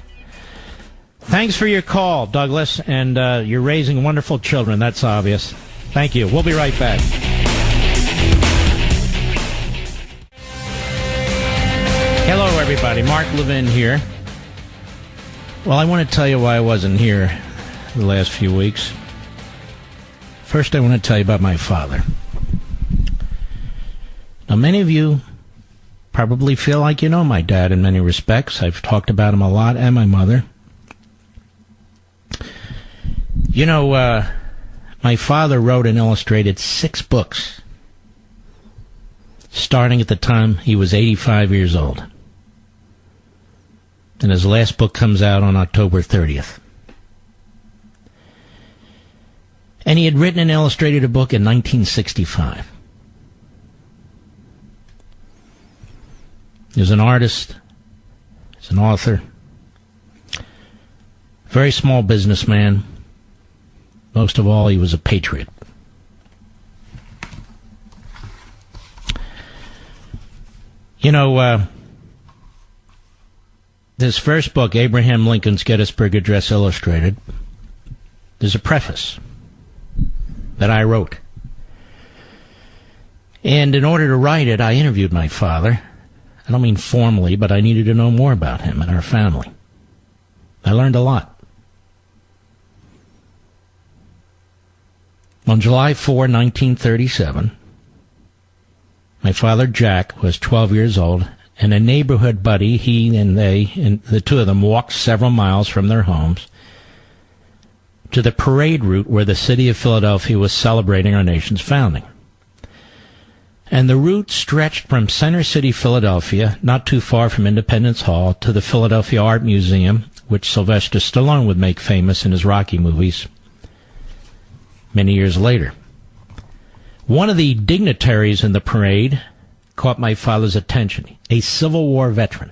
Thanks for your call, Douglas, and you're raising wonderful children. That's obvious. Thank you. We'll be right back. Hello, everybody. Mark Levin here. Well, I want to tell you why I wasn't here the last few weeks. First, I want to tell you about my father. Now, many of you probably feel like you know my dad in many respects. I've talked about him a lot, and my mother. You know, my father wrote and illustrated 6 books, starting at the time he was 85 years old. And his last book comes out on October 30th. And he had written and illustrated a book in 1965. He was an artist, he's an author, very small businessman. Most of all, he was a patriot. You know, this first book, Abraham Lincoln's Gettysburg Address Illustrated, there's a preface that I wrote. And in order to write it, I interviewed my father. I don't mean formally, but I needed to know more about him and our family. I learned a lot. On July 4, 1937, my father, Jack, was 12 years old, and a neighborhood buddy, he and they, and the two of them, walked several miles from their homes to the parade route where the city of Philadelphia was celebrating our nation's founding. And the route stretched from Center City, Philadelphia, not too far from Independence Hall, to the Philadelphia Art Museum, which Sylvester Stallone would make famous in his Rocky movies many years later. One of the dignitaries in the parade caught my father's attention, a Civil War veteran.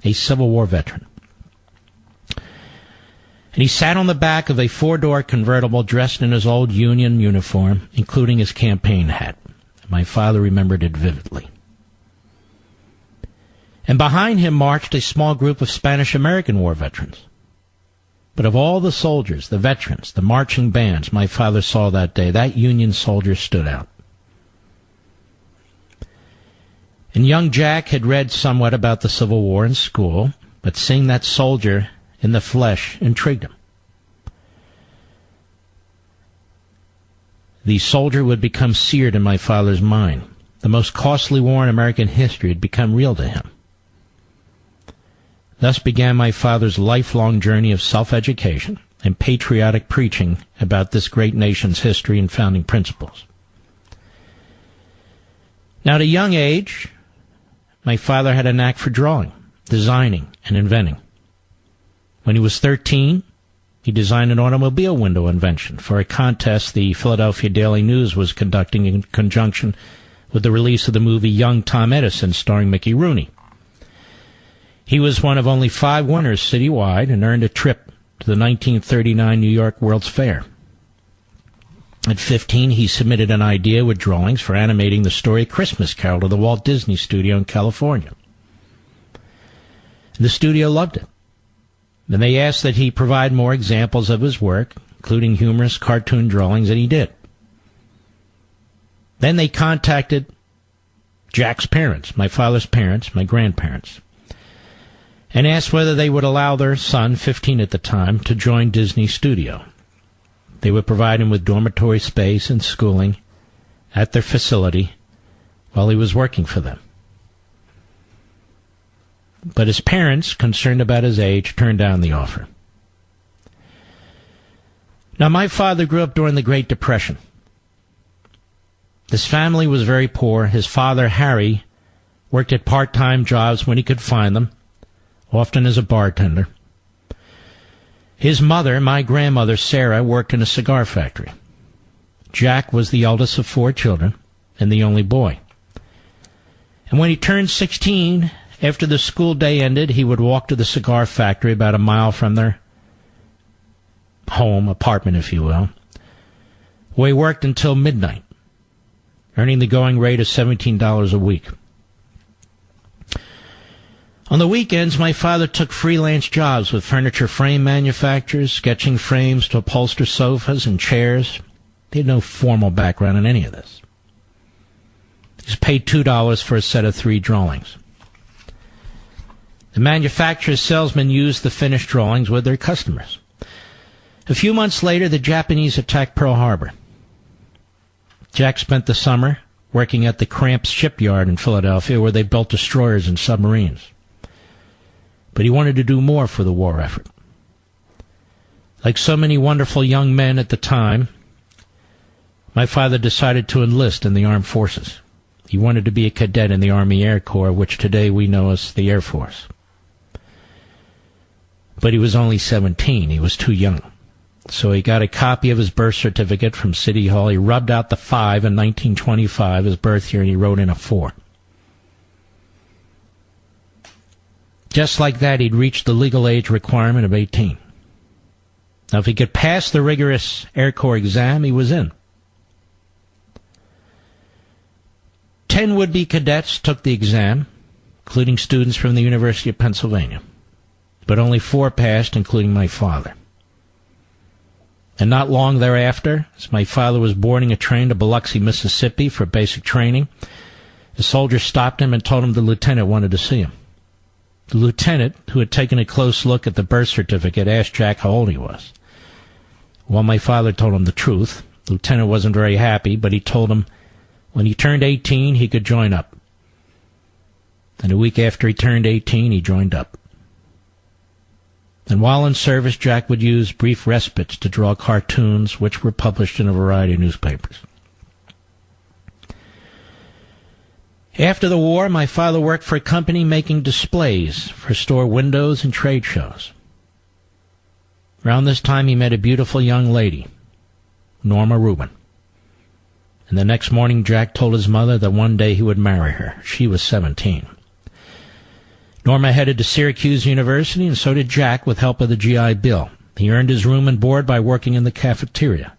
A Civil War veteran. And he sat on the back of a 4-door convertible dressed in his old Union uniform, including his campaign hat. My father remembered it vividly. And behind him marched a small group of Spanish-American war veterans. But of all the soldiers, the veterans, the marching bands my father saw that day, that Union soldier stood out. And young Jack had read somewhat about the Civil War in school, but seeing that soldier in the flesh intrigued him. The soldier would become seared in my father's mind. The most costly war in American history had become real to him. Thus began my father's lifelong journey of self-education and patriotic preaching about this great nation's history and founding principles. Now, at a young age, my father had a knack for drawing, designing, and inventing. When he was 13, he designed an automobile window invention for a contest the Philadelphia Daily News was conducting in conjunction with the release of the movie Young Tom Edison, starring Mickey Rooney. He was one of only 5 winners citywide and earned a trip to the 1939 New York World's Fair. At 15, he submitted an idea with drawings for animating the story Christmas Carol to the Walt Disney Studio in California. The studio loved it. Then they asked that he provide more examples of his work, including humorous cartoon drawings, and he did. Then they contacted Jack's parents, my father's parents, my grandparents, and asked whether they would allow their son, 15 at the time, to join Disney Studio. They would provide him with dormitory space and schooling at their facility while he was working for them. But his parents, concerned about his age, turned down the offer. Now, my father grew up during the Great Depression. His family was very poor. His father, Harry, worked at part-time jobs when he could find them, often as a bartender. His mother, my grandmother, Sarah, worked in a cigar factory. Jack was the eldest of 4 children and the only boy. And when he turned 16, after the school day ended, he would walk to the cigar factory about a mile from their home, apartment, if you will, where he worked until midnight, earning the going rate of $17 a week. On the weekends, my father took freelance jobs with furniture frame manufacturers, sketching frames to upholster sofas and chairs. He had no formal background in any of this. He was paid $2 for a set of 3 drawings. The manufacturer's salesmen used the finished drawings with their customers. A few months later, the Japanese attacked Pearl Harbor. Jack spent the summer working at the Cramps shipyard in Philadelphia, where they built destroyers and submarines. But he wanted to do more for the war effort. Like so many wonderful young men at the time, my father decided to enlist in the armed forces. He wanted to be a cadet in the Army Air Corps, which today we know as the Air Force. But he was only 17. He was too young. So he got a copy of his birth certificate from City Hall. He rubbed out the 5 in 1925, his birth year, and he wrote in a 4. Just like that, he'd reached the legal age requirement of 18. Now, if he could pass the rigorous Air Corps exam, he was in. 10 would-be cadets took the exam, including students from the University of Pennsylvania. But only 4 passed, including my father. And not long thereafter, as my father was boarding a train to Biloxi, Mississippi for basic training, the soldier stopped him and told him the lieutenant wanted to see him. The lieutenant, who had taken a close look at the birth certificate, asked Jack how old he was. Well, my father told him the truth. The lieutenant wasn't very happy, but he told him when he turned 18, he could join up. And a week after he turned 18, he joined up. And while in service, Jack would use brief respites to draw cartoons, which were published in a variety of newspapers. After the war, my father worked for a company making displays for store windows and trade shows. Around this time, he met a beautiful young lady, Norma Rubin. And the next morning, Jack told his mother that one day he would marry her. She was 17. Norma headed to Syracuse University, and so did Jack, with help of the GI Bill. He earned his room and board by working in the cafeteria.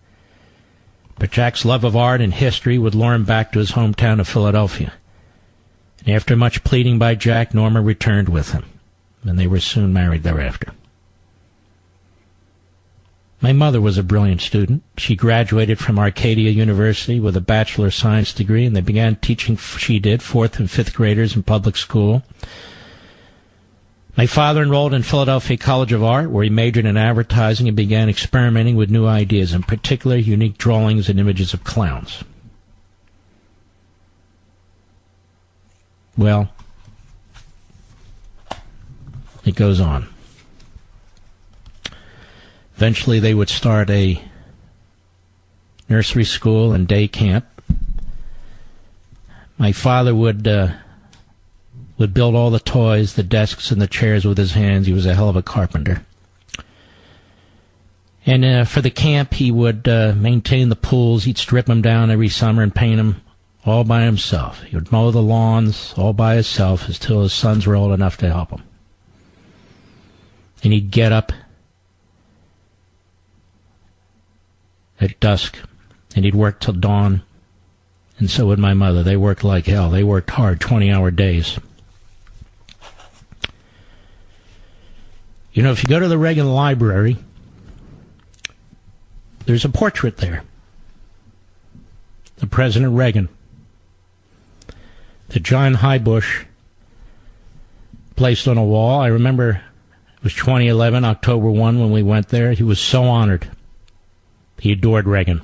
But Jack's love of art and history would lure him back to his hometown of Philadelphia. And after much pleading by Jack, Norma returned with him, and they were soon married thereafter. My mother was a brilliant student. She graduated from Arcadia University with a Bachelor of Science degree, and they began teaching, she did, 4th and 5th graders in public school. My father enrolled in Philadelphia College of Art, where he majored in advertising and began experimenting with new ideas, in particular unique drawings and images of clowns. Well, it goes on. Eventually they would start a nursery school and day camp. My father would build all the toys, the desks, and the chairs with his hands. He was a hell of a carpenter. And for the camp, he would maintain the pools. He'd strip them down every summer and paint them all by himself. He would mow the lawns all by himself until his sons were old enough to help him. And he'd get up at dusk, and he'd work till dawn. And so would my mother. They worked like hell. They worked hard, 20-hour days. You know, if you go to the Reagan Library, there's a portrait there of President Reagan that John Highbush placed on a wall. I remember it was 2011, October 1, when we went there. He was so honored. He adored Reagan.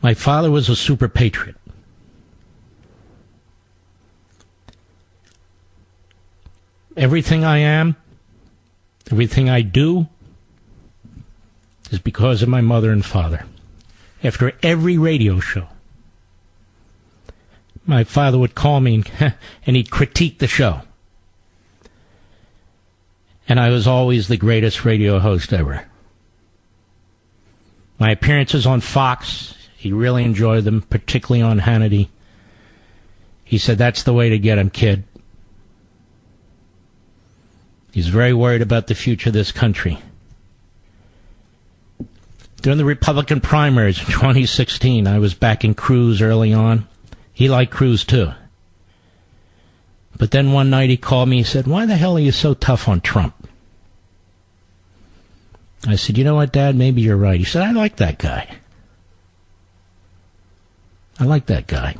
My father was a super patriot. Everything I am, everything I do, is because of my mother and father. After every radio show, my father would call me and he'd critique the show. And I was always the greatest radio host ever. My appearances on Fox, he really enjoyed them, particularly on Hannity. He said, "That's the way to get him, kid." He's very worried about the future of this country. During the Republican primaries in 2016, I was backing Cruz early on. He liked Cruz too. But then one night he called me and said, "Why the hell are you so tough on Trump?" I said, "You know what, Dad, maybe you're right." He said, "I like that guy. I like that guy."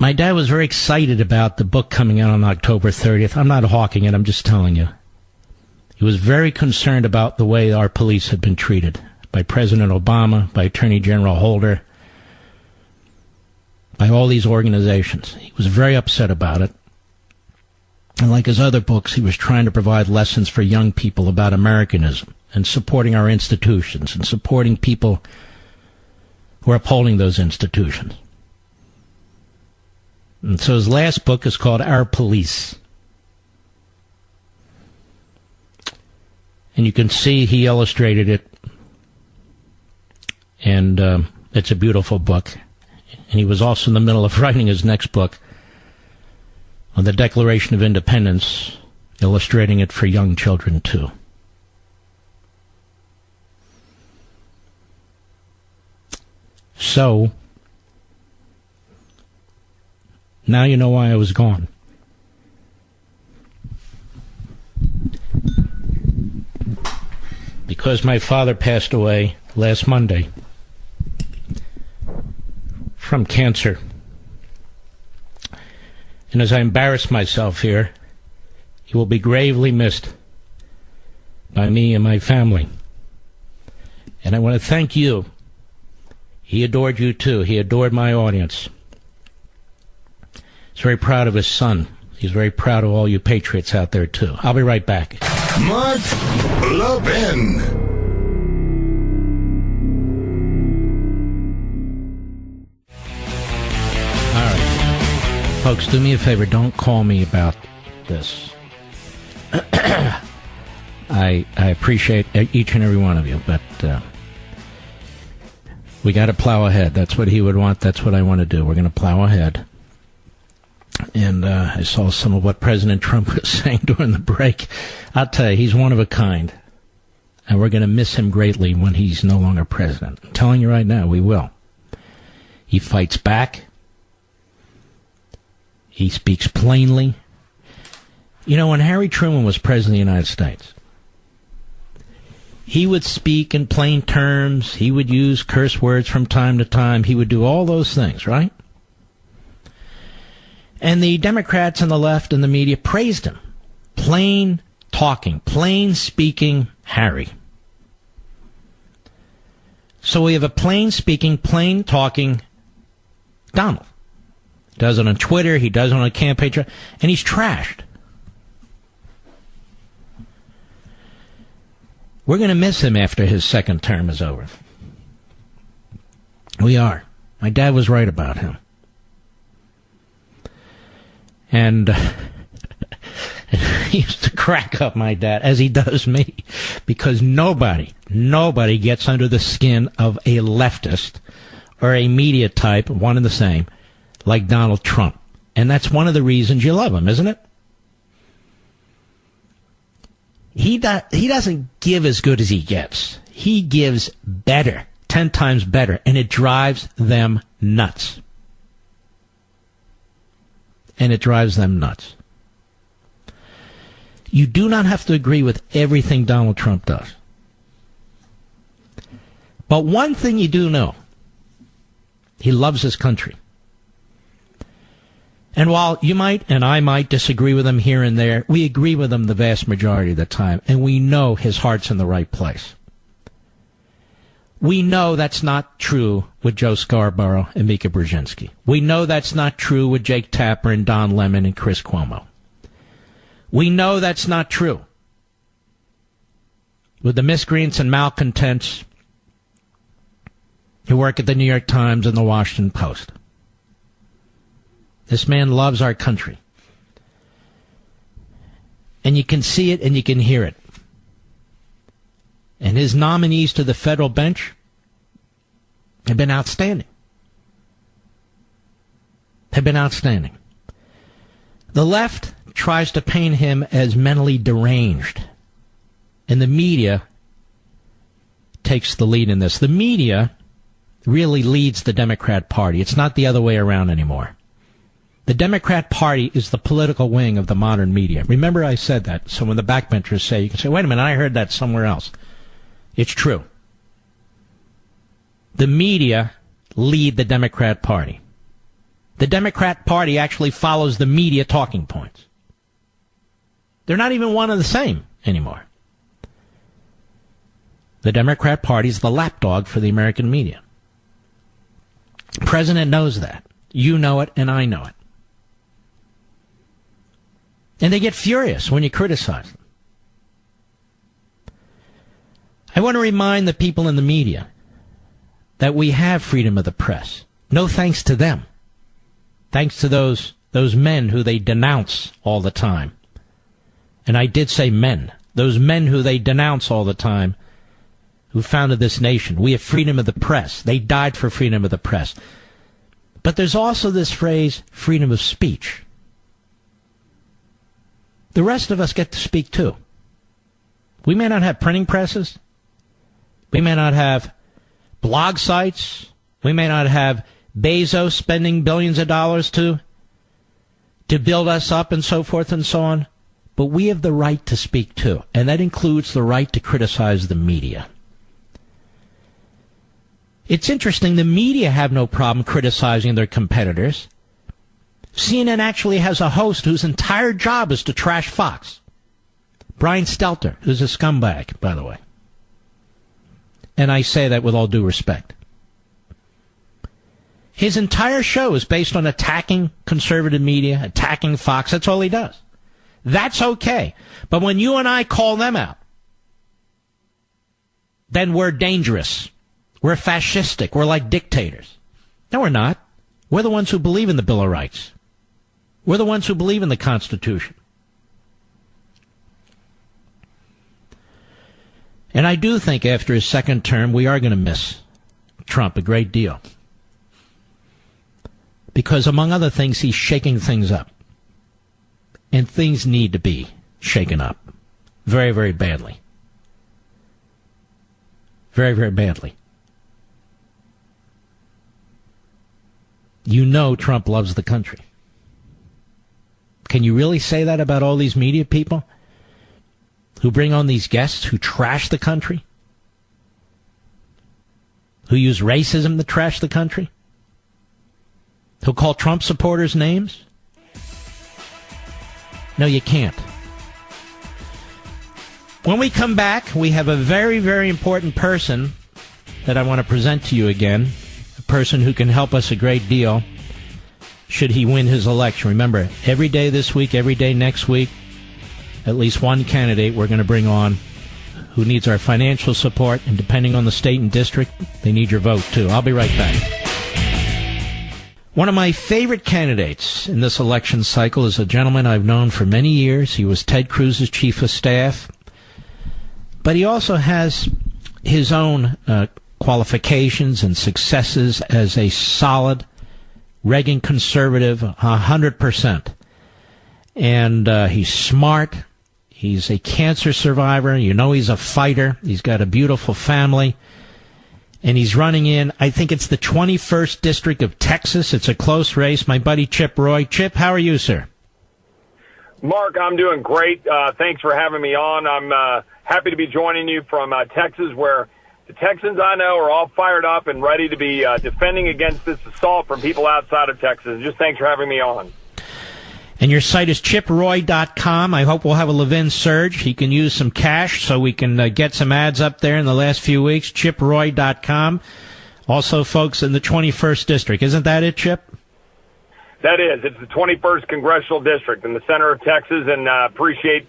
My dad was very excited about the book coming out on October 30th. I'm not hawking it, I'm just telling you. He was very concerned about the way our police had been treated by President Obama, by Attorney General Holder, by all these organizations. He was very upset about it. And like his other books, he was trying to provide lessons for young people about Americanism and supporting our institutions and supporting people who are upholding those institutions. And so his last book is called Our Police. And you can see he illustrated it. And it's a beautiful book. And he was also in the middle of writing his next book on the Declaration of Independence, illustrating it for young children, too. So, now you know why I was gone. Because my father passed away last Monday from cancer. And as I embarrass myself here, he will be gravely missed by me and my family. And I want to thank you. He adored you too. He adored my audience. He's very proud of his son. He's very proud of all you patriots out there too. I'll be right back. Mark Levin. All right. Folks, do me a favor. Don't call me about this. I appreciate each and every one of you, but we got to plow ahead. That's what he would want. That's what I want to do. We're going to plow ahead. And I saw some of what President Trump was saying during the break. I'll tell you, he's one of a kind. And we're going to miss him greatly when he's no longer president. I'm telling you right now, we will. He fights back. He speaks plainly. You know, when Harry Truman was president of the United States, he would speak in plain terms. He would use curse words from time to time. He would do all those things, right? And the Democrats and the left and the media praised him. Plain talking, plain speaking Harry. So we have a plain speaking, plain talking Donald. He does it on Twitter, he does it on a campaign trail, and he's trashed. We're going to miss him after his second term is over. We are. My dad was right about him. And he used to crack up my dad, as he does me, because nobody gets under the skin of a leftist or a media type, one and the same, like Donald Trump. And that's one of the reasons you love him, isn't it? He doesn't give as good as he gets. He gives better, 10 times better, and it drives them nuts. And it drives them nuts. You do not have to agree with everything Donald Trump does. But one thing you do know, he loves his country. And while you might and I might disagree with him here and there, we agree with him the vast majority of the time, and we know his heart's in the right place. We know that's not true with Joe Scarborough and Mika Brzezinski. We know that's not true with Jake Tapper and Don Lemon and Chris Cuomo. We know that's not true with the miscreants and malcontents who work at the New York Times and the Washington Post. This man loves our country. And you can see it and you can hear it. And his nominees to the federal bench have been outstanding. Have been outstanding. The left tries to paint him as mentally deranged. And the media takes the lead in this. The media really leads the Democrat Party. It's not the other way around anymore. The Democrat Party is the political wing of the modern media. Remember I said that. So when the backbenchers say, you can say, wait a minute, I heard that somewhere else. It's true. The media lead the Democrat Party. The Democrat Party actually follows the media talking points. They're not even one and the same anymore. The Democrat Party is the lapdog for the American media. The president knows that. You know it, and I know it. And they get furious when you criticize them. I want to remind the people in the media that we have freedom of the press. No thanks to them. Thanks to those men who they denounce all the time. And I did say men. Those men who they denounce all the time who founded this nation. We have freedom of the press. They died for freedom of the press. But there's also this phrase, freedom of speech. The rest of us get to speak too. We may not have printing presses. We may not have blog sites. We may not have Bezos spending billions of dollars to build us up and so forth and so on. But we have the right to speak too. And that includes the right to criticize the media. It's interesting, the media have no problem criticizing their competitors. CNN actually has a host whose entire job is to trash Fox. Brian Stelter, who's a scumbag, by the way. And I say that with all due respect. His entire show is based on attacking conservative media, attacking Fox. That's all he does. That's okay. But when you and I call them out, then we're dangerous. We're fascistic. We're like dictators. No, we're not. We're the ones who believe in the Bill of Rights. We're the ones who believe in the Constitution. And I do think after his second term, we are going to miss Trump a great deal. Because, among other things, he's shaking things up. And things need to be shaken up. Very, very badly. Very, very badly. You know Trump loves the country. Can you really say that about all these media people who bring on these guests who trash the country? Who use racism to trash the country? Who call Trump supporters names? No, you can't. When we come back, we have a very, very important person that I want to present to you again. A person who can help us a great deal should he win his election. Remember, every day this week, every day next week, at least one candidate we're going to bring on who needs our financial support, and depending on the state and district, they need your vote too. I'll be right back. One of my favorite candidates in this election cycle is a gentleman I've known for many years. He was Ted Cruz's chief of staff. But he also has his own qualifications and successes as a solid Reagan conservative, 100%. And he's smart. He's a cancer survivor. You know he's a fighter. He's got a beautiful family. And he's running in, I think it's the 21st District of Texas. It's a close race. My buddy Chip Roy. Chip, how are you, sir? Mark, I'm doing great. Thanks for having me on. I'm happy to be joining you from Texas, where the Texans I know are all fired up and ready to be defending against this assault from people outside of Texas. Just thanks for having me on. And your site is chiproy.com. I hope we'll have a Levin surge. He can use some cash so we can get some ads up there in the last few weeks. Chiproy.com. Also, folks, in the 21st District. Isn't that it, Chip? That is. It's the 21st Congressional District in the center of Texas, and appreciate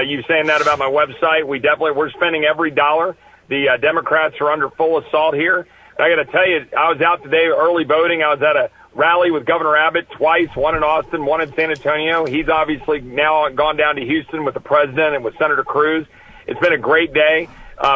you saying that about my website. We're spending every dollar. The Democrats are under full assault here. And I got to tell you, I was out today early voting. I was at a rally with Governor Abbott twice, one in Austin, one in San Antonio. He's obviously now gone down to Houston with the president and with Senator Cruz. It's been a great day.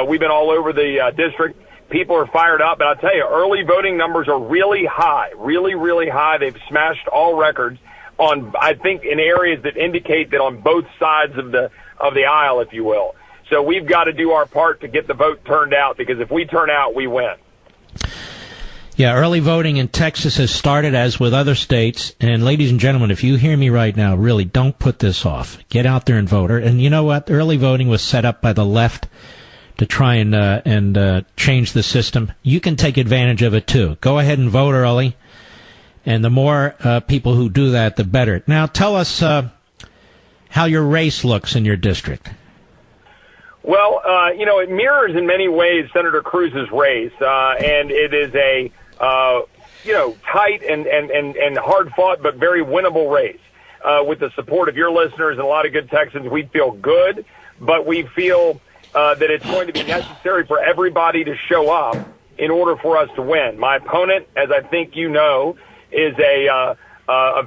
We've been all over the district. People are fired up, but I'll tell you, early voting numbers are really high, really, really high. They've smashed all records on, I think, in areas that indicate that on both sides of the aisle, if you will. So we've got to do our part to get the vote turned out, because if we turn out, we win. Yeah, early voting in Texas has started, as with other states. And ladies and gentlemen, if you hear me right now, really don't put this off. Get out there and vote. And you know what? Early voting was set up by the left to try and change the system. You can take advantage of it too. Go ahead and vote early. And the more people who do that, the better. Now, tell us how your race looks in your district. Well, it mirrors in many ways Senator Cruz's race, and it is a tight and hard-fought but very winnable race. With the support of your listeners and a lot of good Texans, we feel good, but we feel that it's going to be necessary for everybody to show up in order for us to win. My opponent, as I think you know, is a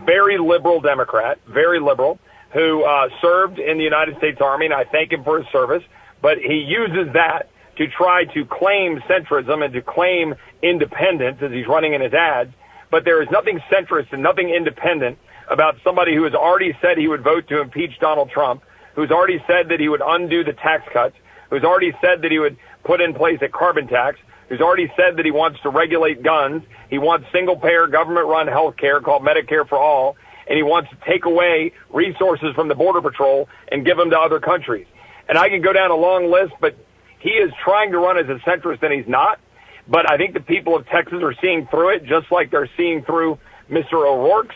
very liberal Democrat, very liberal, who served in the United States Army, and I thank him for his service. But he uses that to try to claim centrism and to claim independence as he's running in his ads. But there is nothing centrist and nothing independent about somebody who has already said he would vote to impeach Donald Trump, who's already said that he would undo the tax cuts, who's already said that he would put in place a carbon tax, who's already said that he wants to regulate guns, he wants single-payer government-run health care called Medicare for All, and he wants to take away resources from the Border Patrol and give them to other countries. And I can go down a long list, but he is trying to run as a centrist, and he's not. But I think the people of Texas are seeing through it, just like they're seeing through Mr. O'Rourke's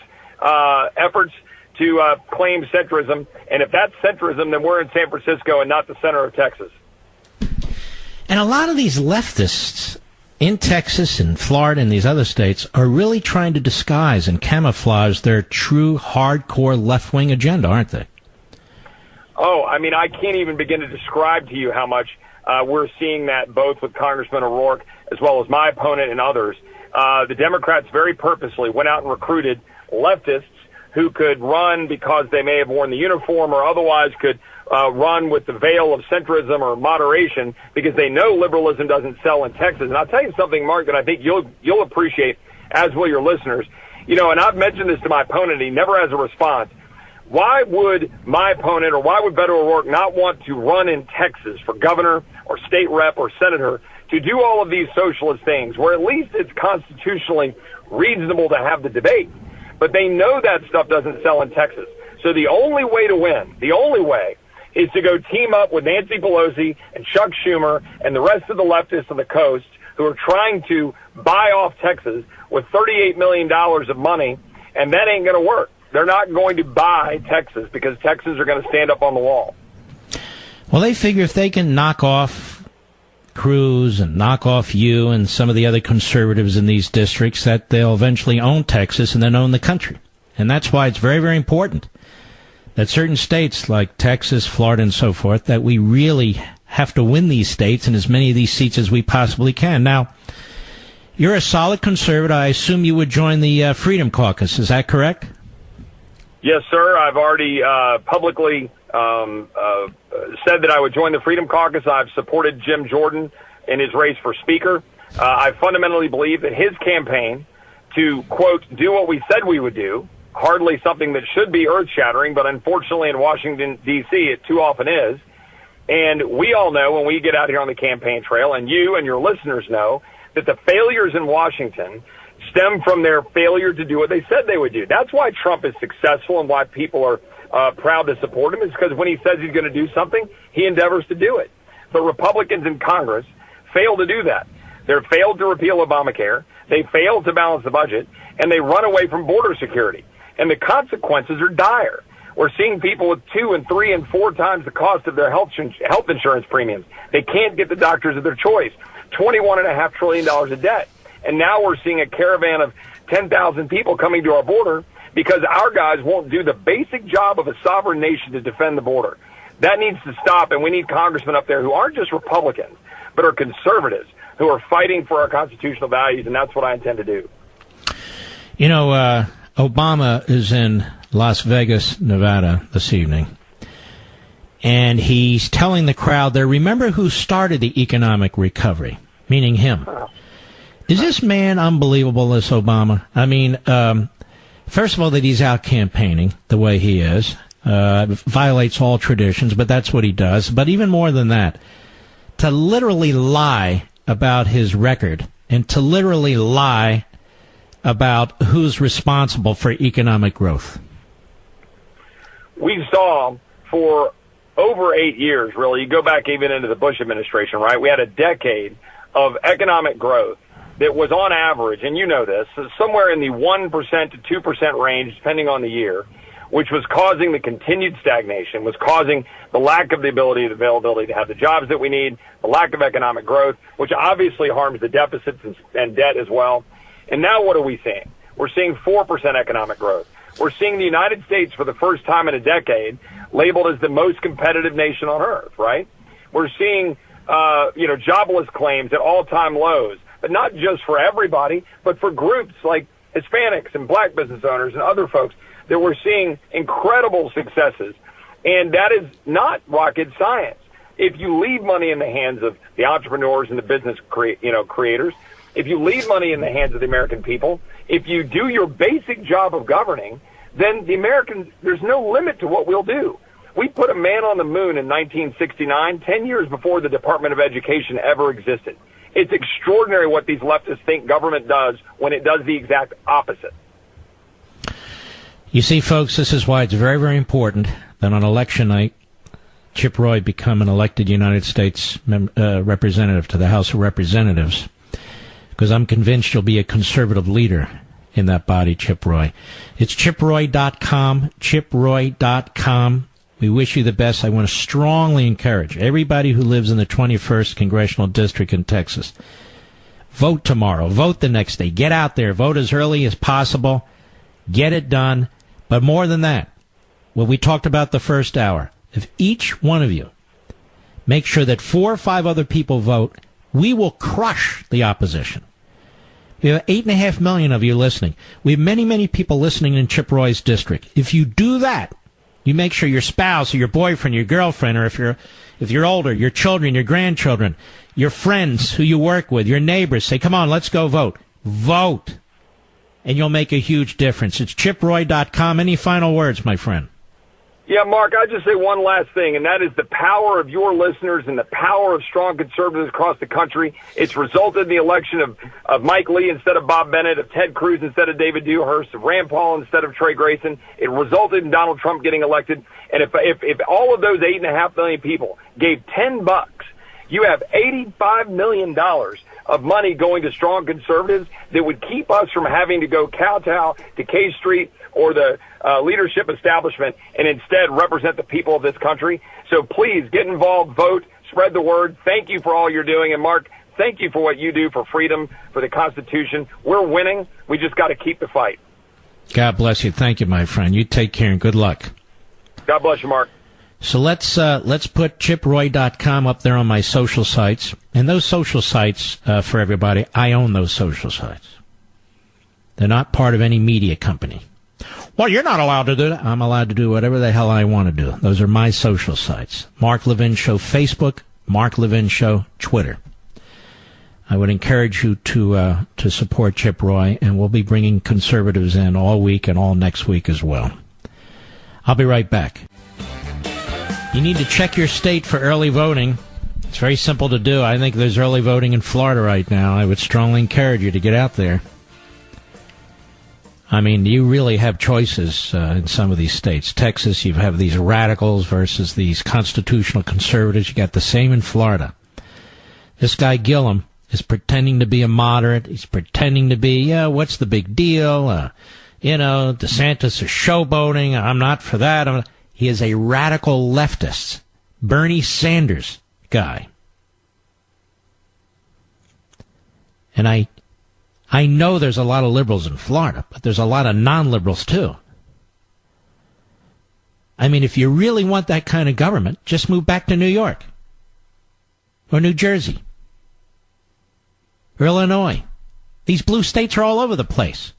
efforts to claim centrism. And if that's centrism, then we're in San Francisco and not the center of Texas. And a lot of these leftists in Texas and Florida and these other states are really trying to disguise and camouflage their true hardcore left-wing agenda, aren't they? Oh, I mean, I can't even begin to describe to you how much we're seeing that both with Congressman O'Rourke as well as my opponent and others. The Democrats very purposely went out and recruited leftists who could run because they may have worn the uniform or otherwise could run with the veil of centrism or moderation because they know liberalism doesn't sell in Texas. And I'll tell you something, Mark, that I think you'll appreciate, as will your listeners. And I've mentioned this to my opponent. He never has a response. Why would my opponent or why would Beto O'Rourke not want to run in Texas for governor or state rep or senator to do all of these socialist things where at least it's constitutionally reasonable to have the debate? But they know that stuff doesn't sell in Texas. So the only way to win, the only way, is to go team up with Nancy Pelosi and Chuck Schumer and the rest of the leftists on the coast who are trying to buy off Texas with $38 million of money, and that ain't going to work. They're not going to buy Texas because Texans are going to stand up on the wall. Well, they figure if they can knock off Cruz and knock off you and some of the other conservatives in these districts, that they'll eventually own Texas and then own the country. And that's why it's very, very important that certain states like Texas, Florida, and so forth, that we really have to win these states and as many of these seats as we possibly can. Now, you're a solid conservative. I assume you would join the Freedom Caucus. Is that correct? Yes, sir. I've already publicly said that I would join the Freedom Caucus. I've supported Jim Jordan in his race for Speaker. I fundamentally believe that his campaign to, quote, do what we said we would do, hardly something that should be earth-shattering, but unfortunately in Washington, D.C., it too often is. And we all know when we get out here on the campaign trail, and you and your listeners know, that the failures in Washington stem from their failure to do what they said they would do. That's why Trump is successful and why people are proud to support him, is because when he says he's going to do something, he endeavors to do it. But Republicans in Congress fail to do that. They've failed to repeal Obamacare, they failed to balance the budget, and they run away from border security. And the consequences are dire. We're seeing people with 2 and 3 and 4 times the cost of their health insurance premiums. They can't get the doctors of their choice. $21.5 trillion of debt. And now we're seeing a caravan of 10,000 people coming to our border because our guys won't do the basic job of a sovereign nation to defend the border. That needs to stop, and we need congressmen up there who aren't just Republicans, but are conservatives who are fighting for our constitutional values, and that's what I intend to do. Obama is in Las Vegas, Nevada this evening, and he's telling the crowd there, remember who started the economic recovery, meaning him. Is this man unbelievable, this Obama? I mean, first of all, that he's out campaigning the way he is, violates all traditions, but that's what he does. But even more than that, to literally lie about his record and to literally lie about who's responsible for economic growth. We saw for over 8 years, really, you go back even into the Bush administration, right? We had a decade of economic growth that was on average, and you know this, somewhere in the 1% to 2% range, depending on the year, which was causing the continued stagnation, was causing the lack of the availability to have the jobs that we need, the lack of economic growth, which obviously harms the deficits and debt as well. And now what are we seeing? We're seeing 4% economic growth. We're seeing the United States for the first time in a decade labeled as the most competitive nation on earth, right? We're seeing, jobless claims at all-time lows, but not just for everybody, but for groups like Hispanics and black business owners and other folks that we're seeing incredible successes. And that is not rocket science. If you leave money in the hands of the entrepreneurs and the business creators, if you leave money in the hands of the American people, if you do your basic job of governing, then the Americans, there's no limit to what we'll do. We put a man on the moon in 1969, 10 years before the Department of Education ever existed. It's extraordinary what these leftists think government does when it does the exact opposite. You see, folks, this is why it's very, very important that on election night, Chip Roy become an elected United States representative to the House of Representatives, because I'm convinced you'll be a conservative leader in that body, Chip Roy. It's chiproy.com, chiproy.com. We wish you the best. I want to strongly encourage everybody who lives in the 21st Congressional District in Texas. Vote tomorrow. Vote the next day. Get out there. Vote as early as possible. Get it done. But more than that, what we talked about the first hour, if each one of you make sure that 4 or 5 other people vote, we will crush the opposition. We have 8.5 million of you listening. We have many, many people listening in Chip Roy's district. If you do that, you make sure your spouse or your boyfriend, your girlfriend, or if you're older, your children, your grandchildren, your friends who you work with, your neighbors, say, come on, let's go vote. Vote. And you'll make a huge difference. It's chiproy.com. Any final words, my friend? Yeah, Mark, I'll just say one last thing, and that is the power of your listeners and the power of strong conservatives across the country. It's resulted in the election of Mike Lee instead of Bob Bennett, of Ted Cruz instead of David Dewhurst, of Rand Paul instead of Trey Grayson. It resulted in Donald Trump getting elected. And if all of those 8.5 million people gave $10, you have $85 million of money going to strong conservatives that would keep us from having to go kowtow to K Street or the leadership establishment and instead represent the people of this country. So please get involved, vote, spread the word. Thank you for all you're doing. And Mark, thank you for what you do for freedom, for the Constitution. We're winning. We just got to keep the fight. God bless you. Thank you, my friend. You take care and good luck. God bless you, Mark. So let's put chiproy.com up there on my social sites. And those social sites, for everybody, I own those social sites. They're not part of any media company. Well, you're not allowed to do that. I'm allowed to do whatever the hell I want to do. Those are my social sites. Mark Levin Show Facebook, Mark Levin Show Twitter. I would encourage you to support Chip Roy, and we'll be bringing conservatives in all week and all next week as well. I'll be right back. You need to check your state for early voting. It's very simple to do. I think there's early voting in Florida right now. I would strongly encourage you to get out there. I mean, you really have choices in some of these states. Texas, you have these radicals versus these constitutional conservatives. You got the same in Florida. This guy Gillum is pretending to be a moderate. He's pretending to be, what's the big deal? DeSantis is showboating. I'm not for that. He is a radical leftist, Bernie Sanders guy. And I know there's a lot of liberals in Florida, but there's a lot of non-liberals too. I mean, if you really want that kind of government, just move back to New York or New Jersey or Illinois. These blue states are all over the place,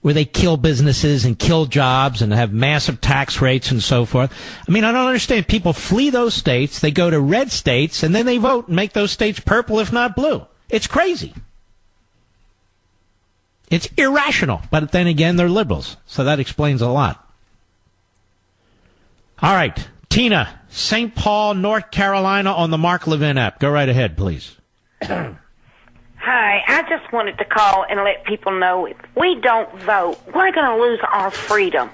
where they kill businesses and kill jobs and have massive tax rates and so forth. I mean, I don't understand. People flee those states, they go to red states, and then they vote and make those states purple, if not blue. It's crazy. It's irrational. But then again, they're liberals, so that explains a lot. All right, Tina, St. Paul, North Carolina, on the Mark Levin app. Go right ahead, please. Hi, I just wanted to call and let people know if we don't vote, we're going to lose our freedom.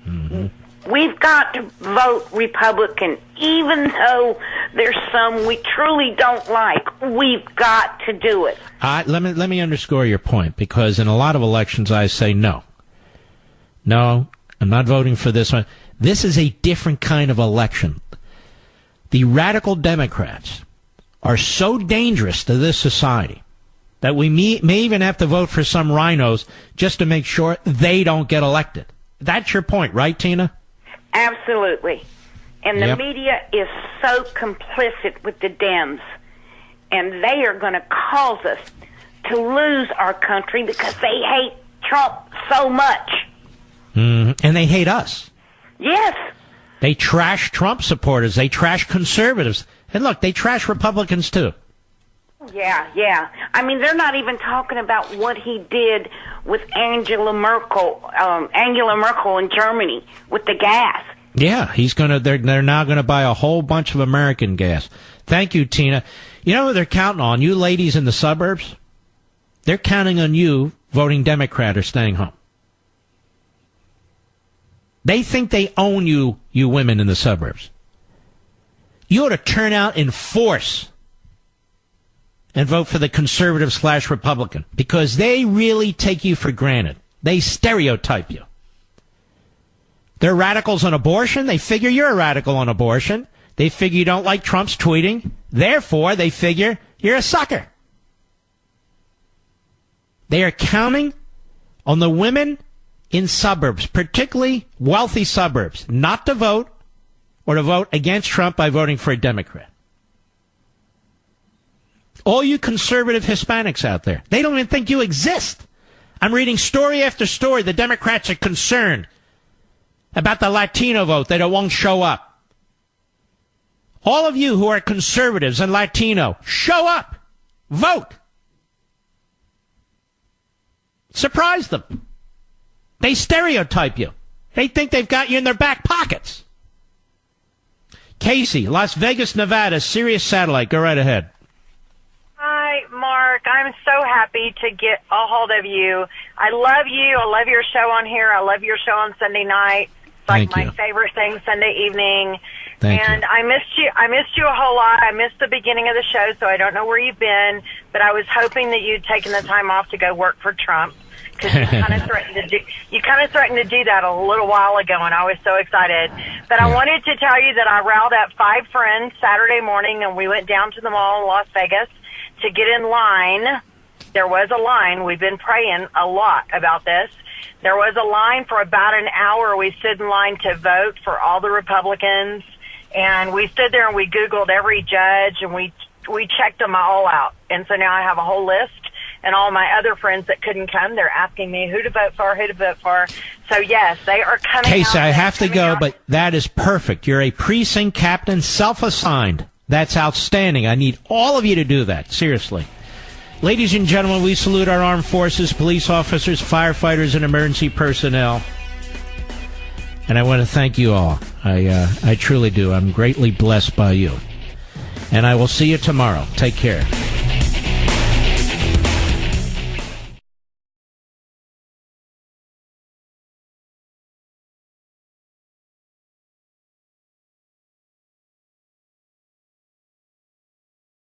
Mm-hmm. We've got to vote Republican, even though There's some we truly don't like. We've got to do it. Let me underscore your point, because in a lot of elections I say no. No, I'm not voting for this one. This is a different kind of election. The radical Democrats are so dangerous to this society that we may even have to vote for some rhinos just to make sure they don't get elected. That's your point, right, Tina? Absolutely. And the media is so complicit with the Dems, and they are going to cause us to lose our country because they hate Trump so much. And they hate us. Yes. They trash Trump supporters. They trash conservatives. And look, they trash Republicans, too. Yeah. I mean, they're not even talking about what he did with Angela Merkel in Germany with the gas. Yeah, they're now going to buy a whole bunch of American gas. Thank you, Tina. You know what they're counting on? You ladies in the suburbs? They're counting on you voting Democrat or staying home. They think they own you women in the suburbs. You ought to turn out in force and vote for the conservative/Republican, because they really take you for granted. They stereotype you. They're radicals on abortion. They figure you're a radical on abortion. They figure you don't like Trump's tweeting. Therefore, they figure you're a sucker. They are counting on the women in suburbs, particularly wealthy suburbs, not to vote or to vote against Trump by voting for a Democrat. All you conservative Hispanics out there, they don't even think you exist. I'm reading story after story. The Democrats are concerned about the Latino vote, that it won't show up. All of you who are conservatives and Latino, show up. Vote. Surprise them. They stereotype you. They think they've got you in their back pockets. Casey, Las Vegas, Nevada, Sirius Satellite. Go right ahead. Hi, Mark. I'm so happy to get a hold of you. I love you. I love your show on here. I love your show on Sunday night. It's like my favorite thing Sunday evening. Thank you. I missed you. I missed you a whole lot. I missed the beginning of the show, so I don't know where you've been. But I was hoping that you'd taken the time off to go work for Trump, because you kind of threatened to do that a little while ago, and I was so excited. But I wanted to tell you that I riled up 5 friends Saturday morning, and we went down to the mall in Las Vegas to get in line. There was a line. We've been praying a lot about this. There was a line for about an hour. We stood in line to vote for all the Republicans, and we stood there and we Googled every judge, and we checked them all out. And so now I have a whole list, and all my other friends that couldn't come, they're asking me who to vote for. So, yes, they are coming out. Casey, I have to go, but that is perfect. You're a precinct captain, self-assigned. That's outstanding. I need all of you to do that. Seriously. Ladies and gentlemen, we salute our armed forces, police officers, firefighters, and emergency personnel. And I want to thank you all. I truly do. I'm greatly blessed by you. And I will see you tomorrow. Take care.